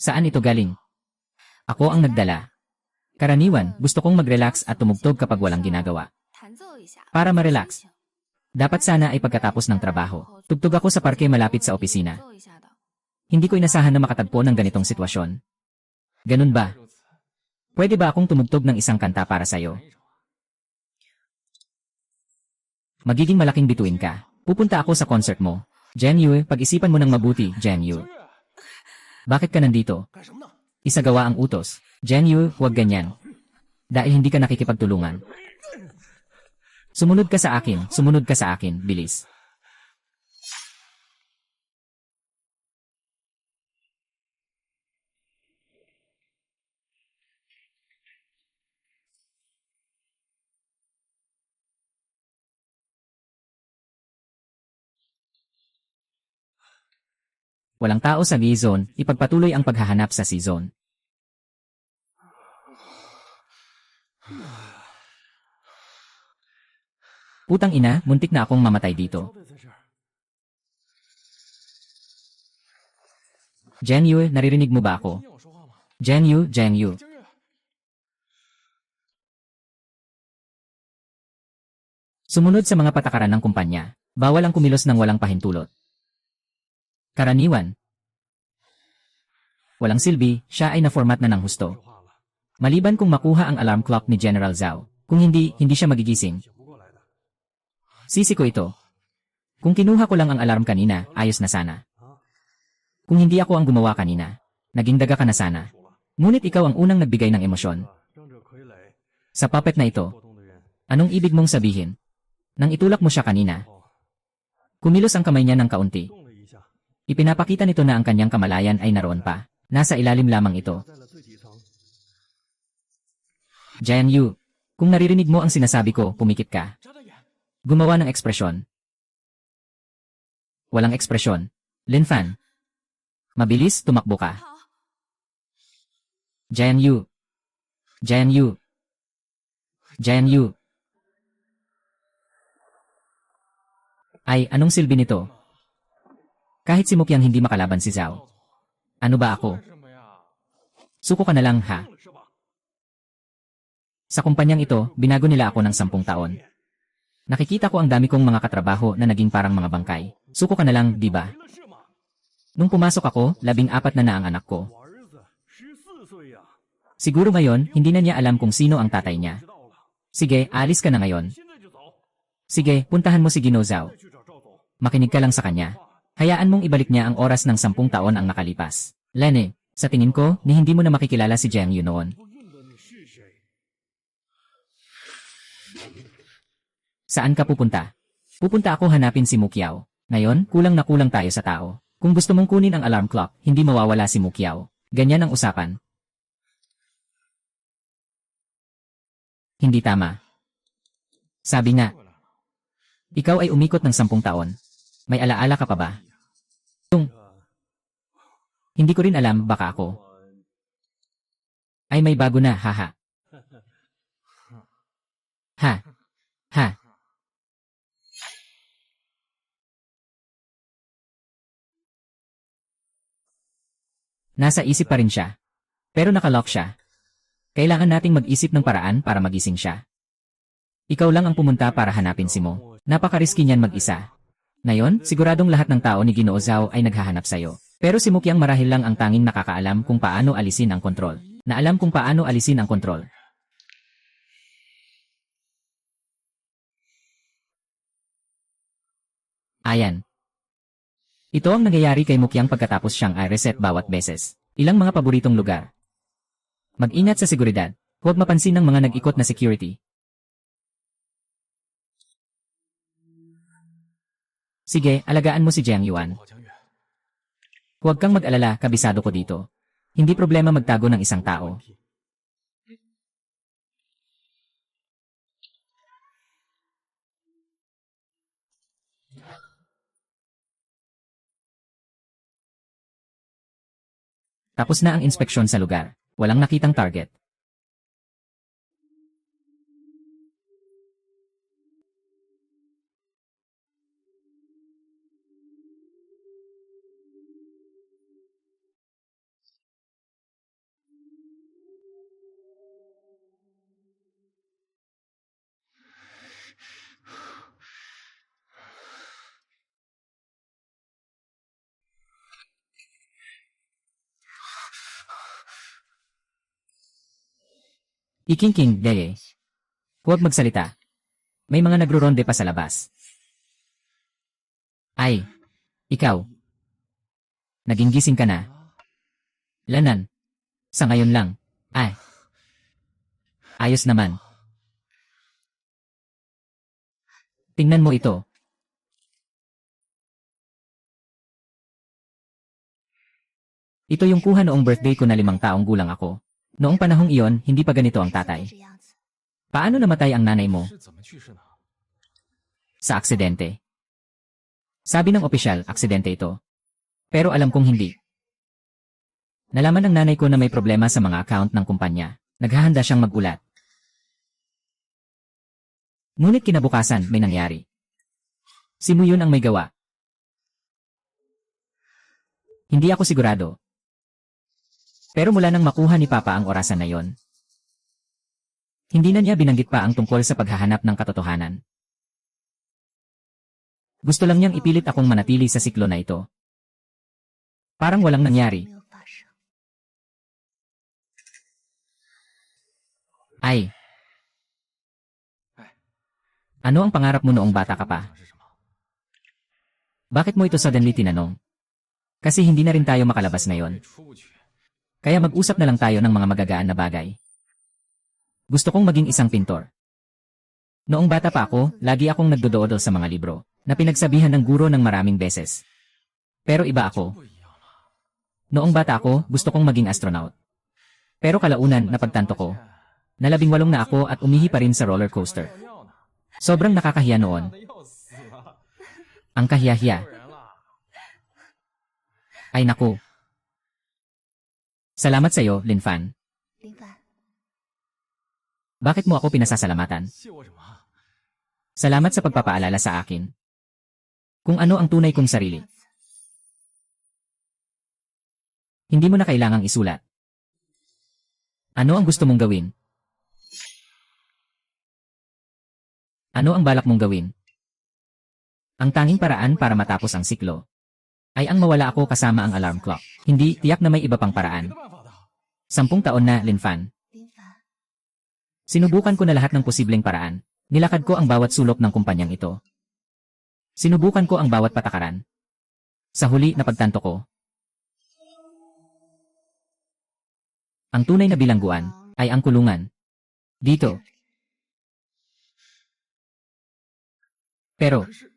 Saan ito galing? Ako ang nagdala. Karaniwan, gusto kong mag-relax at tumugtog kapag walang ginagawa. Para ma-relax. Dapat sana ay pagkatapos ng trabaho. Tugtog ako sa parke malapit sa opisina. Hindi ko inasahan na makatagpo ng ganitong sitwasyon. Ganun ba? Pwede ba akong tumugtog ng isang kanta para sa'yo? Magiging malaking bituin ka. Pupunta ako sa concert mo. Zheng Yu, pag-isipan mo ng mabuti, Zheng Yu. Bakit ka nandito? 干什么呢？ Isagawa ang utos. Zheng Yu, huwag ganyan. Dahil hindi ka nakikipagtulungan. Sumunod ka sa akin, bilis. Walang tao sa B-Zone, ipagpatuloy ang paghahanap sa C-Zone. Putang ina, muntik na akong mamatay dito. 交代在这儿。 Zheng Yu, naririnig mo ba ako? 听见我说话吗？ Zheng Yu, Zheng Yu. 精月， Sumunod sa mga patakaran ng kumpanya. Bawal ang kumilos ng walang pahintulot. Karaniwan. Walang silbi, siya ay na-format na ng husto. 说话了， Maliban kung makuha ang alarm clock ni General Zhao. Kung hindi, hindi siya magigising. 醒不过来的。 Sisi ko ito. Kung kinuha ko lang ang alarm kanina, ayos na sana. 啊， Kung hindi ako ang gumawa kanina, naging daga ka na sana. 说了， Ngunit ikaw ang unang nagbigay ng emosyon. 让这傀儡 Sa puppet na ito, 波动的人， anong ibig mong sabihin? Nang itulak mo siya kanina, 哦， kumilos ang kamay niya ng kaunti. 动了一下， Ipinapakita nito na ang kanyang kamalayan ay naroon pa. Nasa ilalim lamang ito. 在了最底层。 Zheng Yu, kung naririnig mo ang sinasabi ko, pumikit ka. 眨眨眼， Gumawa ng ekspresyon. Walang ekspresyon. Linfan. Mabilis, tumakbo ka. 好， Zheng Yu. Zheng Yu. Zheng Yu. Ay, anong silbi nito? Kahit si Mukyang hindi makalaban si Zhao. 赵总， Ano ba ako? 算什么呀？ Suko ka na lang ha. 动了是吧？ Sa kumpanyang ito, binago nila ako ng 10 taon. Nakikita ko ang dami kong mga katrabaho na naging parang mga bangkay. Suko ka na lang, di ba? 没了是吗？ Nung pumasok ako, 14 na ang anak ko. 我儿子14岁呀， Siguro ngayon, hindi na niya alam kung sino ang tatay niya. 知道了， Sige, alis ka na ngayon. 现在就走， Sige, puntahan mo si Gino Zhao. 再去找赵总。 Makinig ka lang sa kanya. 话 Hayaan mong ibalik niya ang oras ng 10 taon ang nakalipas. Lene, sa tingin ko, ni hindi mo na makikilala si Zheng Yu noon. 不认得你是谁？ Saan ka pupunta? Pupunta ako hanapin si Mukyao. Ngayon, kulang na kulang tayo sa tao. Kung gusto mong kunin ang alarm clock, hindi mawawala si Mukyao. Ganyan ang usapan. Hindi tama. Sabi nga, 过来， ikaw ay umikot ng 10 taon. May alaala ka pa ba? Hindi ko rin alam, baka ako. Ay may bago na, haha. Ha. Ha. Nasa isip pa rin siya. Pero nakalock siya. Kailangan nating mag-isip ng paraan para magising siya. Ikaw lang ang pumunta para hanapin si Mo. Napaka-risky niyan mag-isa. Ngayon, siguradong lahat ng tao ni Ginoo Zhao ay naghahanap sa'yo. Pero si Mukyang marahil lang ang tanging nakakaalam kung paano alisin ang kontrol. na alam kung paano alisin ang kontrol. Ayan. Ito ang nangyayari kay Mukyang pagkatapos siyang i-reset bawat beses. Ilang mga paboritong lugar. Mag-ingat sa seguridad. Huwag mapansin ng mga nag-ikot na security. Sige, alagaan mo si Jiang Yuan. 好江月， Huwag kang mag-alala, kabisado ko dito. Hindi problema magtago ng isang 问 tao. 题。 Tapos na ang inspeksyon sa lugar. Walang nakitang target. Ikingking, Deye. Huwag magsalita. May mga nagro-ronde pa sa labas. Ay, ikaw. Naging gising ka na. Lanan. Sa ngayon lang. Ay. Ayos naman. Tingnan mo ito. Ito yung kuha noong birthday ko na 5 taong gulang ako. Noong panahong iyon, hindi pa ganito ang tatay. Paano namatay ang nanay mo? 是怎么去世呢？ Sa aksidente. Sabi ng opisyal, aksidente ito. Pero alam kong hindi. Nalaman ng nanay ko na may problema sa mga account ng kumpanya. Naghahanda siyang magulat. Ngunit kinabukasan, may nangyari. Si Mu Yun ang may gawa. Hindi ako sigurado. Pero mula nang makuha ni Papa ang orasan na yon, hindi na niya binanggit pa ang tungkol sa paghahanap ng katotohanan. Gusto lang niyang ipilit akong manatili sa siklo na ito. Parang walang nangyari. Ay. Ano ang pangarap mo noong bata ka pa? 是什么？ Bakit mo ito suddenly tinanong? Kasi hindi na rin tayo makalabas ngayon. 出不去。 Kaya mag-usap na lang tayo ng mga magagaan na bagay. Gusto kong maging isang pintor. Noong bata pa ako, lagi akong nagdodoodol sa mga libro, na pinagsabihan ng guro ng maraming beses. Pero iba ako. 不一样了。 Noong bata ako, gusto kong maging astronaut. Pero kalaunan, napagtanto ko, na 18 na ako at umihi pa rin sa roller coaster. 尿呢？ Sobrang nakakahiya noon. 的要死了， Ang kahiyahiya. 救人了。 Ay naku. Salamat sa iyo, Lin Fan. 林凡， Bakit mo ako pinasasalamatan? 谢我什么？ Salamat sa pagpapaalala sa akin. Kung ano ang tunay kong sarili. Hindi mo na kailangang isulat. Ano ang gusto mong gawin? Ano ang balak mong gawin? Ang tanging paraan para matapos ang siklo ay ang mawala ako kasama ang alarm clock. Hindi, tiyak na may iba pang 别 paraan. 的办法的。 10 taon na, Lin Fan. 林凡， Sinubukan ko na lahat ng posibleng paraan. Nilakad ko ang bawat sulok ng kumpanyang ito. Sinubukan ko ang bawat patakaran. Sa huli, napagtanto ko. Ang tunay na bilangguan ay ang kulungan. Dito. Pero, 可是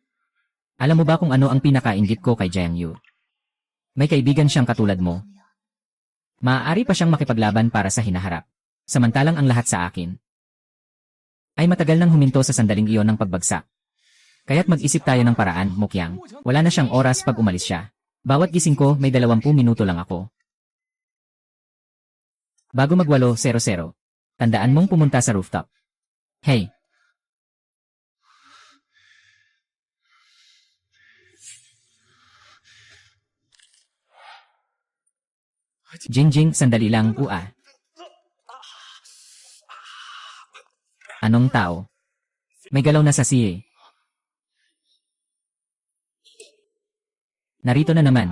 alam mo ba kung ano ang pinakainggit ko kay Jiang Yu? May kaibigan siyang katulad mo. Maaari pa siyang makipaglaban para sa hinaharap. Samantalang ang lahat sa akin ay matagal nang huminto sa sandaling iyon ng pagbagsak. Kaya't mag-isip tayo ng paraan, Mukyang. Wala na siyang oras pag umalis siya. Bawat gising ko, may 20 minuto lang ako. Bago mag-8:00, tandaan mong pumunta sa rooftop. Hey! Jingjing, sandali lang, ua. Anong tao? May galaw na sa siye. Narito na naman.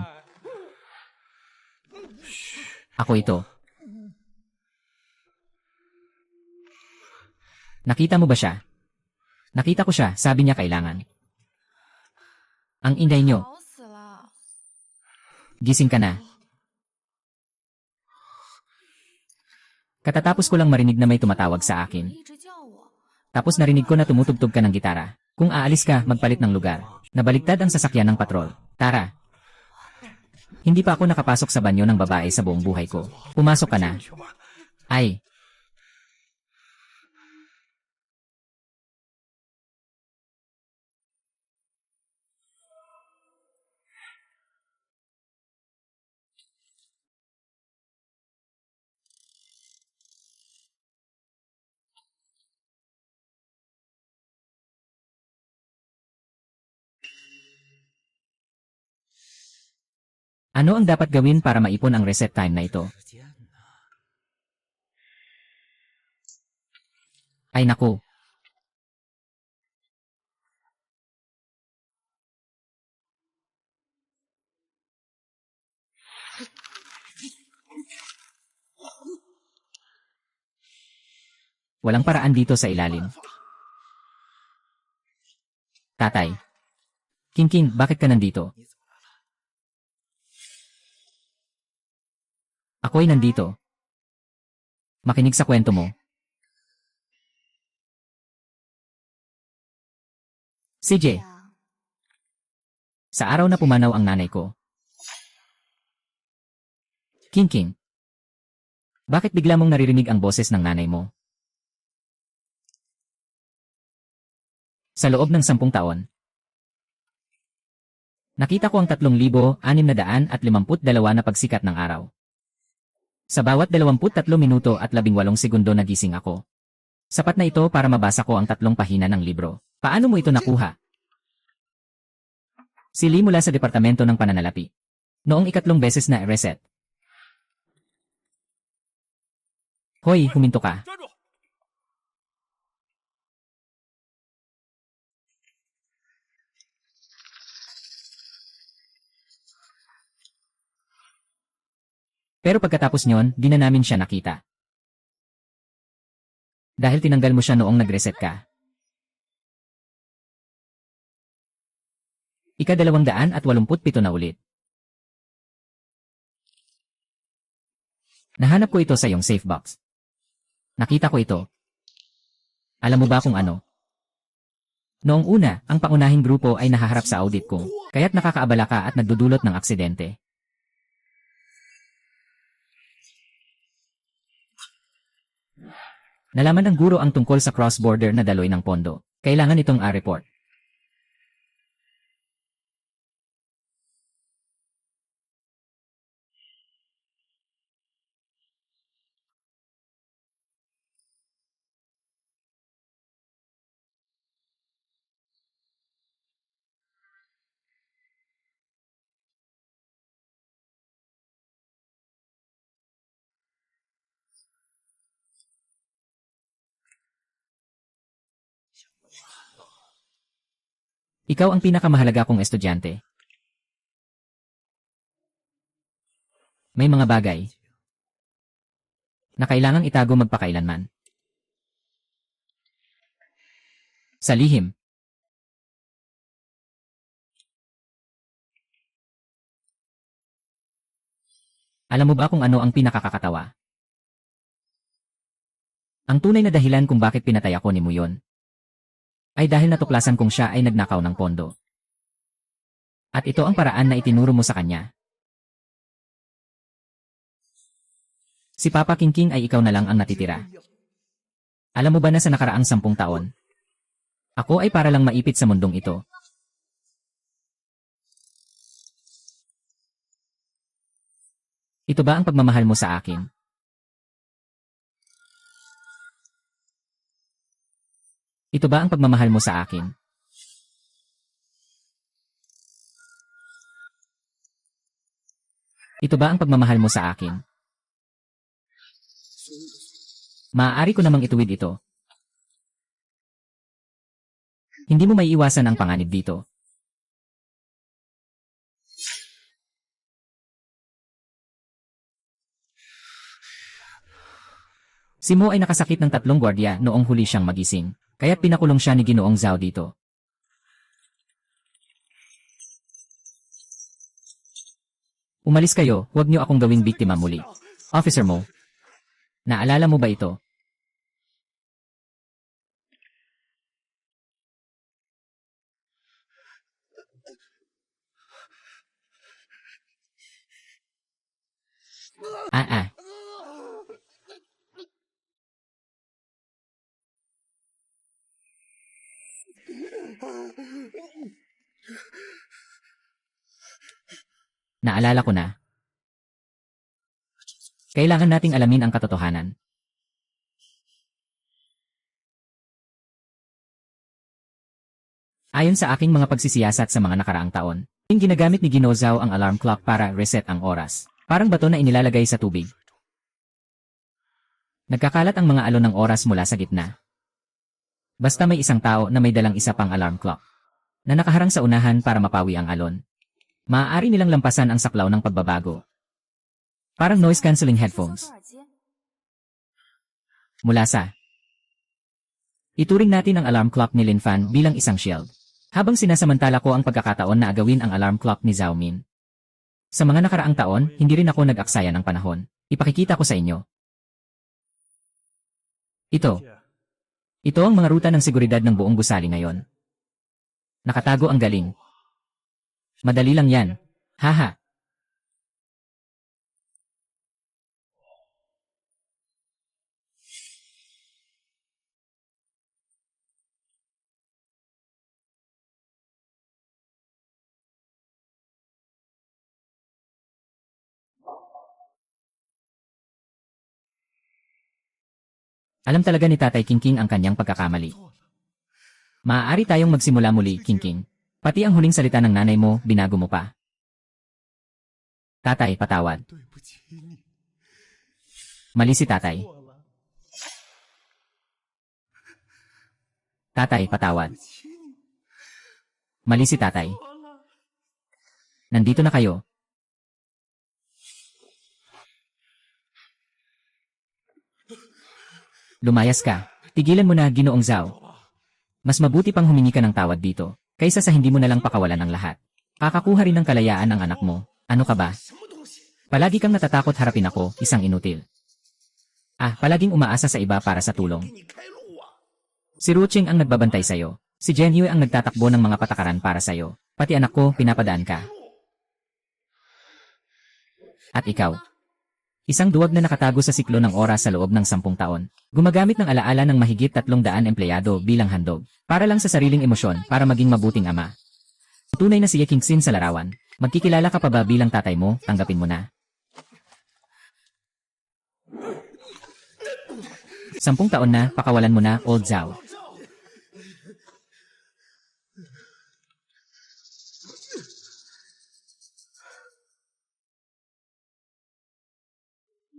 Ako ito. Nakita mo ba siya? Nakita ko siya, sabi niya kailangan. Ang ingay niyo. 吵死了！ Gising ka na. Katatapos ko lang marinig na may tumatawag sa akin. 一直叫我， Tapos narinig ko na tumutugtog ka ng gitara. Kung aalis ka, magpalit ng lugar. Nabaliktad ang sasakyan ng patrol. Tara. Hindi pa ako nakapasok sa banyo ng babae sa buong buhay ko. Pumasok ka na. Ay. Ano ang dapat gawin para maipon ang reset time na ito? 时间呢？ Ay naku. Walang paraan dito sa ilalim. Tatay. King, bakit ka nandito? 你怎么来了？ Ako'y nandito. Makinig sa kwento mo. CJ, 呀， sa araw na pumanaw ang nanay ko. King, bakit bigla mong naririnig ang boses ng nanay mo? Sa loob ng 10 taon. Nakita ko ang 3,652 na pagsikat ng araw. Sa bawat 23 minuto at 18 segundo nagising ako. Sapat na ito para mabasa ko ang 3 pahina ng libro. Paano mo ito nakuha? Sili mula sa Departamento ng Pananalapi. Noong 3 beses na reset. Hoy, huminto ka. 站住！ Pero pagkatapos nyon, di na namin siya nakita. Dahil tinanggal mo siya noong nag-reset ka. Ika-287 na ulit. Nahanap ko ito sa iyong safe box. Nakita ko ito. Alam mo ba kung ano? Noong una, ang pangunahing grupo ay nahaharap sa audit ko, kaya't nakakaabala ka at nagdudulot ng aksidente. Nalaman ng guro ang tungkol sa cross-border na daloy ng pondo. Kailangan itong report. Ikaw ang pinakamahalaga kong estudyante. May mga bagay na kailangang itago magpakailanman. Sa lihim. Alam mo ba kung ano ang pinakakakatawa? Ang tunay na dahilan kung bakit pinatay ako ni Muyon ay dahil natuklasan kong siya ay nagnakaw ng pondo. At ito ang paraan na itinuro mo sa kanya. Si Papa King ay ikaw na lang ang natitira. Alam mo ba na sa nakaraang 10 taon, ako ay para lang maipit sa mundong ito. Ito ba ang pagmamahal mo sa akin? Ito ba ang pagmamahal mo sa akin? Ito ba ang pagmamahal mo sa akin? Maaari ko namang ituwid ito. Hindi mo maiiwasan ang panganib dito. Si Mo ay nakasakit ng 3 gwardiya noong huli siyang magising, kaya't pinakulong siya ni Ginoong Zhao dito. Umalis kayo, huwag niyo akong gawing biktima muli. Officer Mo. Naalala mo ba ito? Ah ah. Naalala ko na. Kailangan nating alamin ang katotohanan. Ayon sa aking mga pagsisiyasat sa mga nakaraang taon, ginagamit ni Ginoo Zhao ang alarm clock para reset ang oras. Parang bato na inilalagay sa tubig. Nagkakalat ang mga alon ng oras mula sa gitna. Basta may isang tao na may dalang isa pang alarm clock na nakaharang sa unahan para mapawi ang alon. Maaari nilang lampasan ang saklaw ng pagbabago. Parang noise-canceling headphones. Mula sa ituring natin ang alarm clock ni Lin Fan bilang isang shield. Habang sinasamantala ko ang pagkakataon na agawin ang alarm clock ni Zhao Min. Sa mga nakaraang taon, hindi rin ako nag-aksaya ng panahon. Ipakikita ko sa inyo. Ito ang mga ruta ng seguridad ng buong gusali ngayon. Nakatago ang galing. Madali lang yan. Haha. Alam talaga ni Tatay Kingking ang kanyang pagkakamali. Maaari tayong magsimula muli, Kingking. Pati ang huling salita ng nanay mo, binago mo pa. Tatay, patawad. Mali si Tatay. Tatay, patawad. Mali si Tatay. Nandito na kayo. Lumayas ka. Tigilan mo na, Ginoong Zhao. Mas mabuti pang humingi ka ng tawad dito, kaysa sa hindi mo nalang pakawalan ng lahat. Kakakuha rin ng kalayaan ang anak mo. Ano ka ba? Palagi kang natatakot harapin ako, isang inutil. Palaging umaasa sa iba para sa tulong. Si Ruching ang nagbabantay sa'yo. Si Zhen Yue ang nagtatakbo ng mga patakaran para sa'yo. Pati anak ko, pinapadaan ka. At ikaw? Isang duwag na nakatago sa siklo ng oras sa loob ng 10 taon. Gumagamit ng alaala ng mahigit 300 empleyado bilang handog. Para lang sa sariling emosyon para maging mabuting ama. Tunay na si Ye Qingxin sa larawan. Magkikilala ka pa ba bilang tatay mo? Tanggapin mo na. 10 taon na, pakawalan mo na, Old Zhao.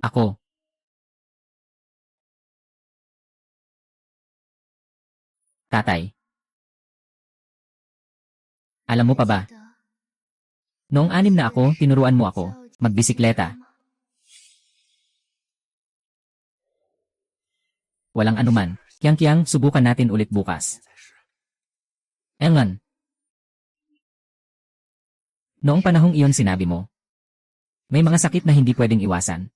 Ako. Tatay. Alam mo pa ba? Noong 6 na ako, tinuruan mo ako magbisikleta. Walang anuman. Kiyang-kiyang, subukan natin ulit bukas. Engan. Noong panahong iyon sinabi mo, may mga sakit na hindi pwedeng iwasan.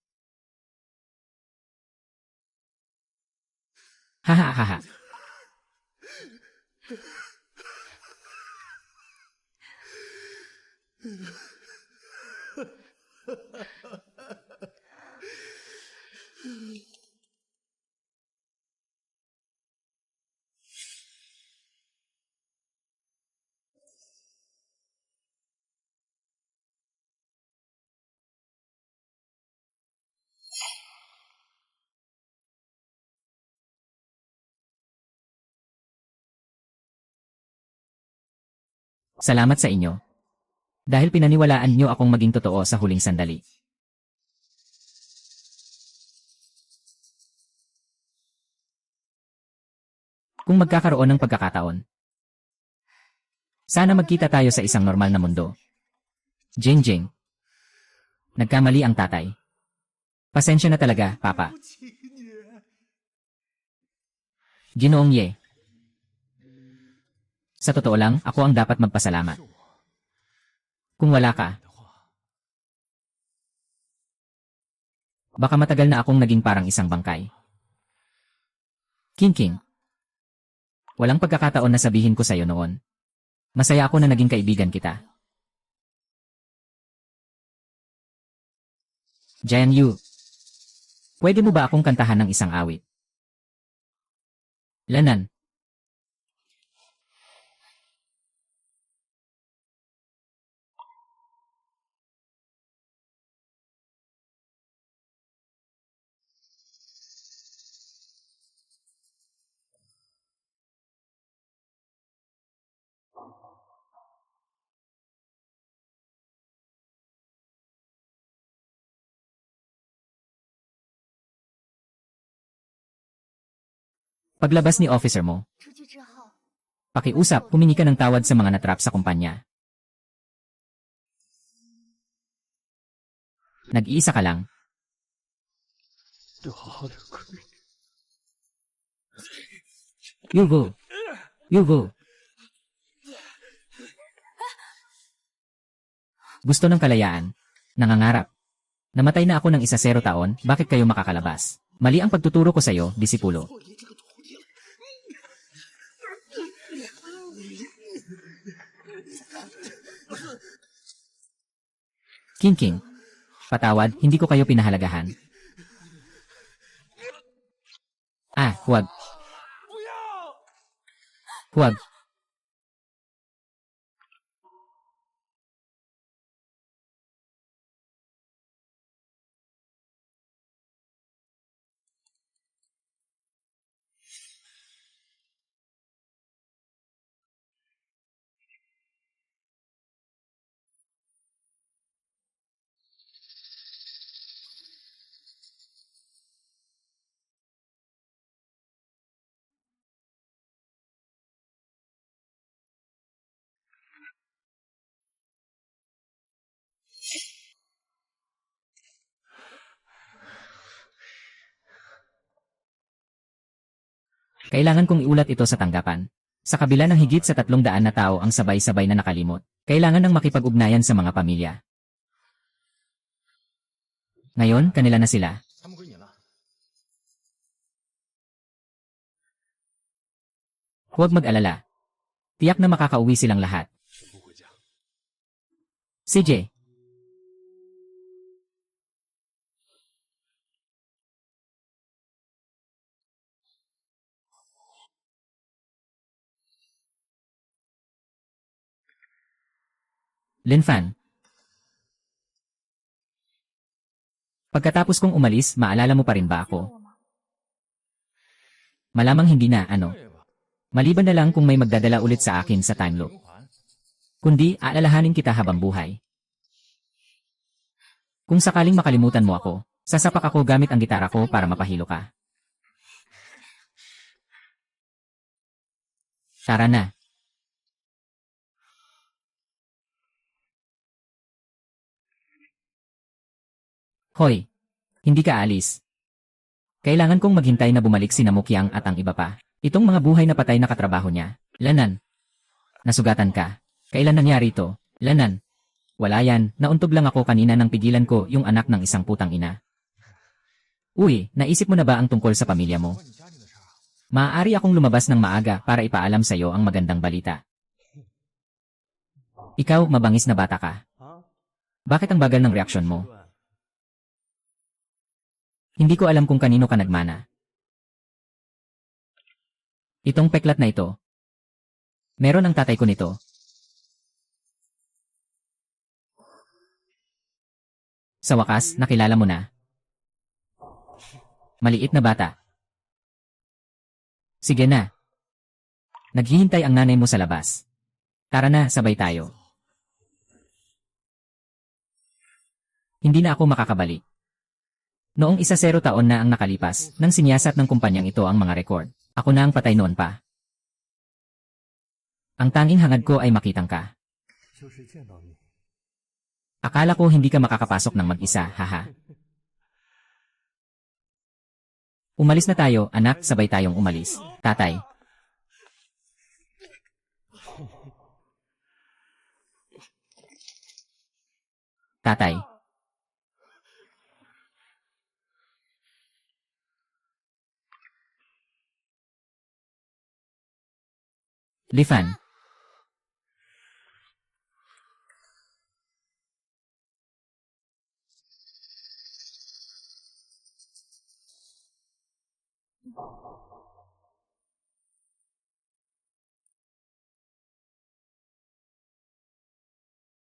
Hahaha. Salamat sa inyo. Dahil pinaniwalaan niyo akong maging totoo sa huling sandali. Kung magkakaroon ng pagkakataon, sana magkita tayo sa isang normal na mundo. Jing. Nagkamali ang tatay. Pasensya na talaga, Papa. Ginoong Ye. Sa totoo lang, ako ang dapat magpasalamat. Kung wala ka, baka matagal na akong naging parang isang bangkay. King. Walang pagkakataon na sabihin ko sa'yo noon. Masaya ako na naging kaibigan kita. Jian Yu. Pwede mo ba akong kantahan ng isang awit? Lanan. Paglabas ni officer mo, 出去之后， pakiusap, humingi ka ng tawad sa mga natrap sa kumpanya. Nag-iisa ka lang. 得好好的归。 Yugo. Gusto ng kalayaan. Nangangarap. Namatay na ako ng 10 taon, bakit kayo makakalabas? Mali ang pagtuturo ko sa'yo, disipulo. King. Patawad, hindi ko kayo pinahalagahan. Huwag. Huwag. Kailangan kong iulat ito sa tanggapan. Sa kabila ng higit sa 300 na tao ang sabay-sabay na nakalimot, kailangan ng makipag-ugnayan sa mga pamilya. Ngayon, kanila na sila. 他们归你了。 Huwag mag-alala. Tiyak na makakauwi silang lahat. 是不回家。 CJ. Linfan. Pagkatapos kong umalis, maalala mo pa rin ba 记得 ako? 我吗？ Malamang hindi na, ano. 对吧？ Maliban na lang kung may magdadala ulit sa akin sa time loop. 循环。 Kundi, aalalahanin kita habang buhay. Kung sakaling makalimutan mo ako, sasapak ako gamit ang gitara ko para mapahilo ka. Tara na. Hoy, hindi ka alis. Kailangan kong maghintay na bumalik si Namukyang at ang iba pa. Itong mga buhay na patay na katrabaho niya. Lanan. Nasugatan ka. Kailan nangyari ito? Lanan. Wala yan, nauntog lang ako kanina nang pigilan ko yung anak ng isang putang ina. Uy, naisip mo na ba ang tungkol sa pamilya mo? 关你家庭的事儿啊。 Maaari akong lumabas ng maaga para ipaalam sa iyo ang magandang balita. Ikaw, mabangis na bata ka. 啊， Bakit ang bagal ng reaksyon mo? Hindi ko alam kung kanino ka nagmana. Itong peklat na ito. Meron ang tatay ko nito. Sa wakas, nakilala mo na. Maliit na bata. Sige na. Naghihintay ang nanay mo sa labas. Tara na, sabay tayo. Hindi na ako makakabalik. Noong 10 taon na ang nakalipas, nang siniyasat ng kumpanyang ito ang mga record, ako na ang patay noon pa. Ang tanging hangad ko ay makitang ka. 就是见到你。 Akala ko hindi ka makakapasok ng mag-isa, haha. Umalis na tayo, anak, sabay tayong umalis. Tatay. Tatay. Lifan.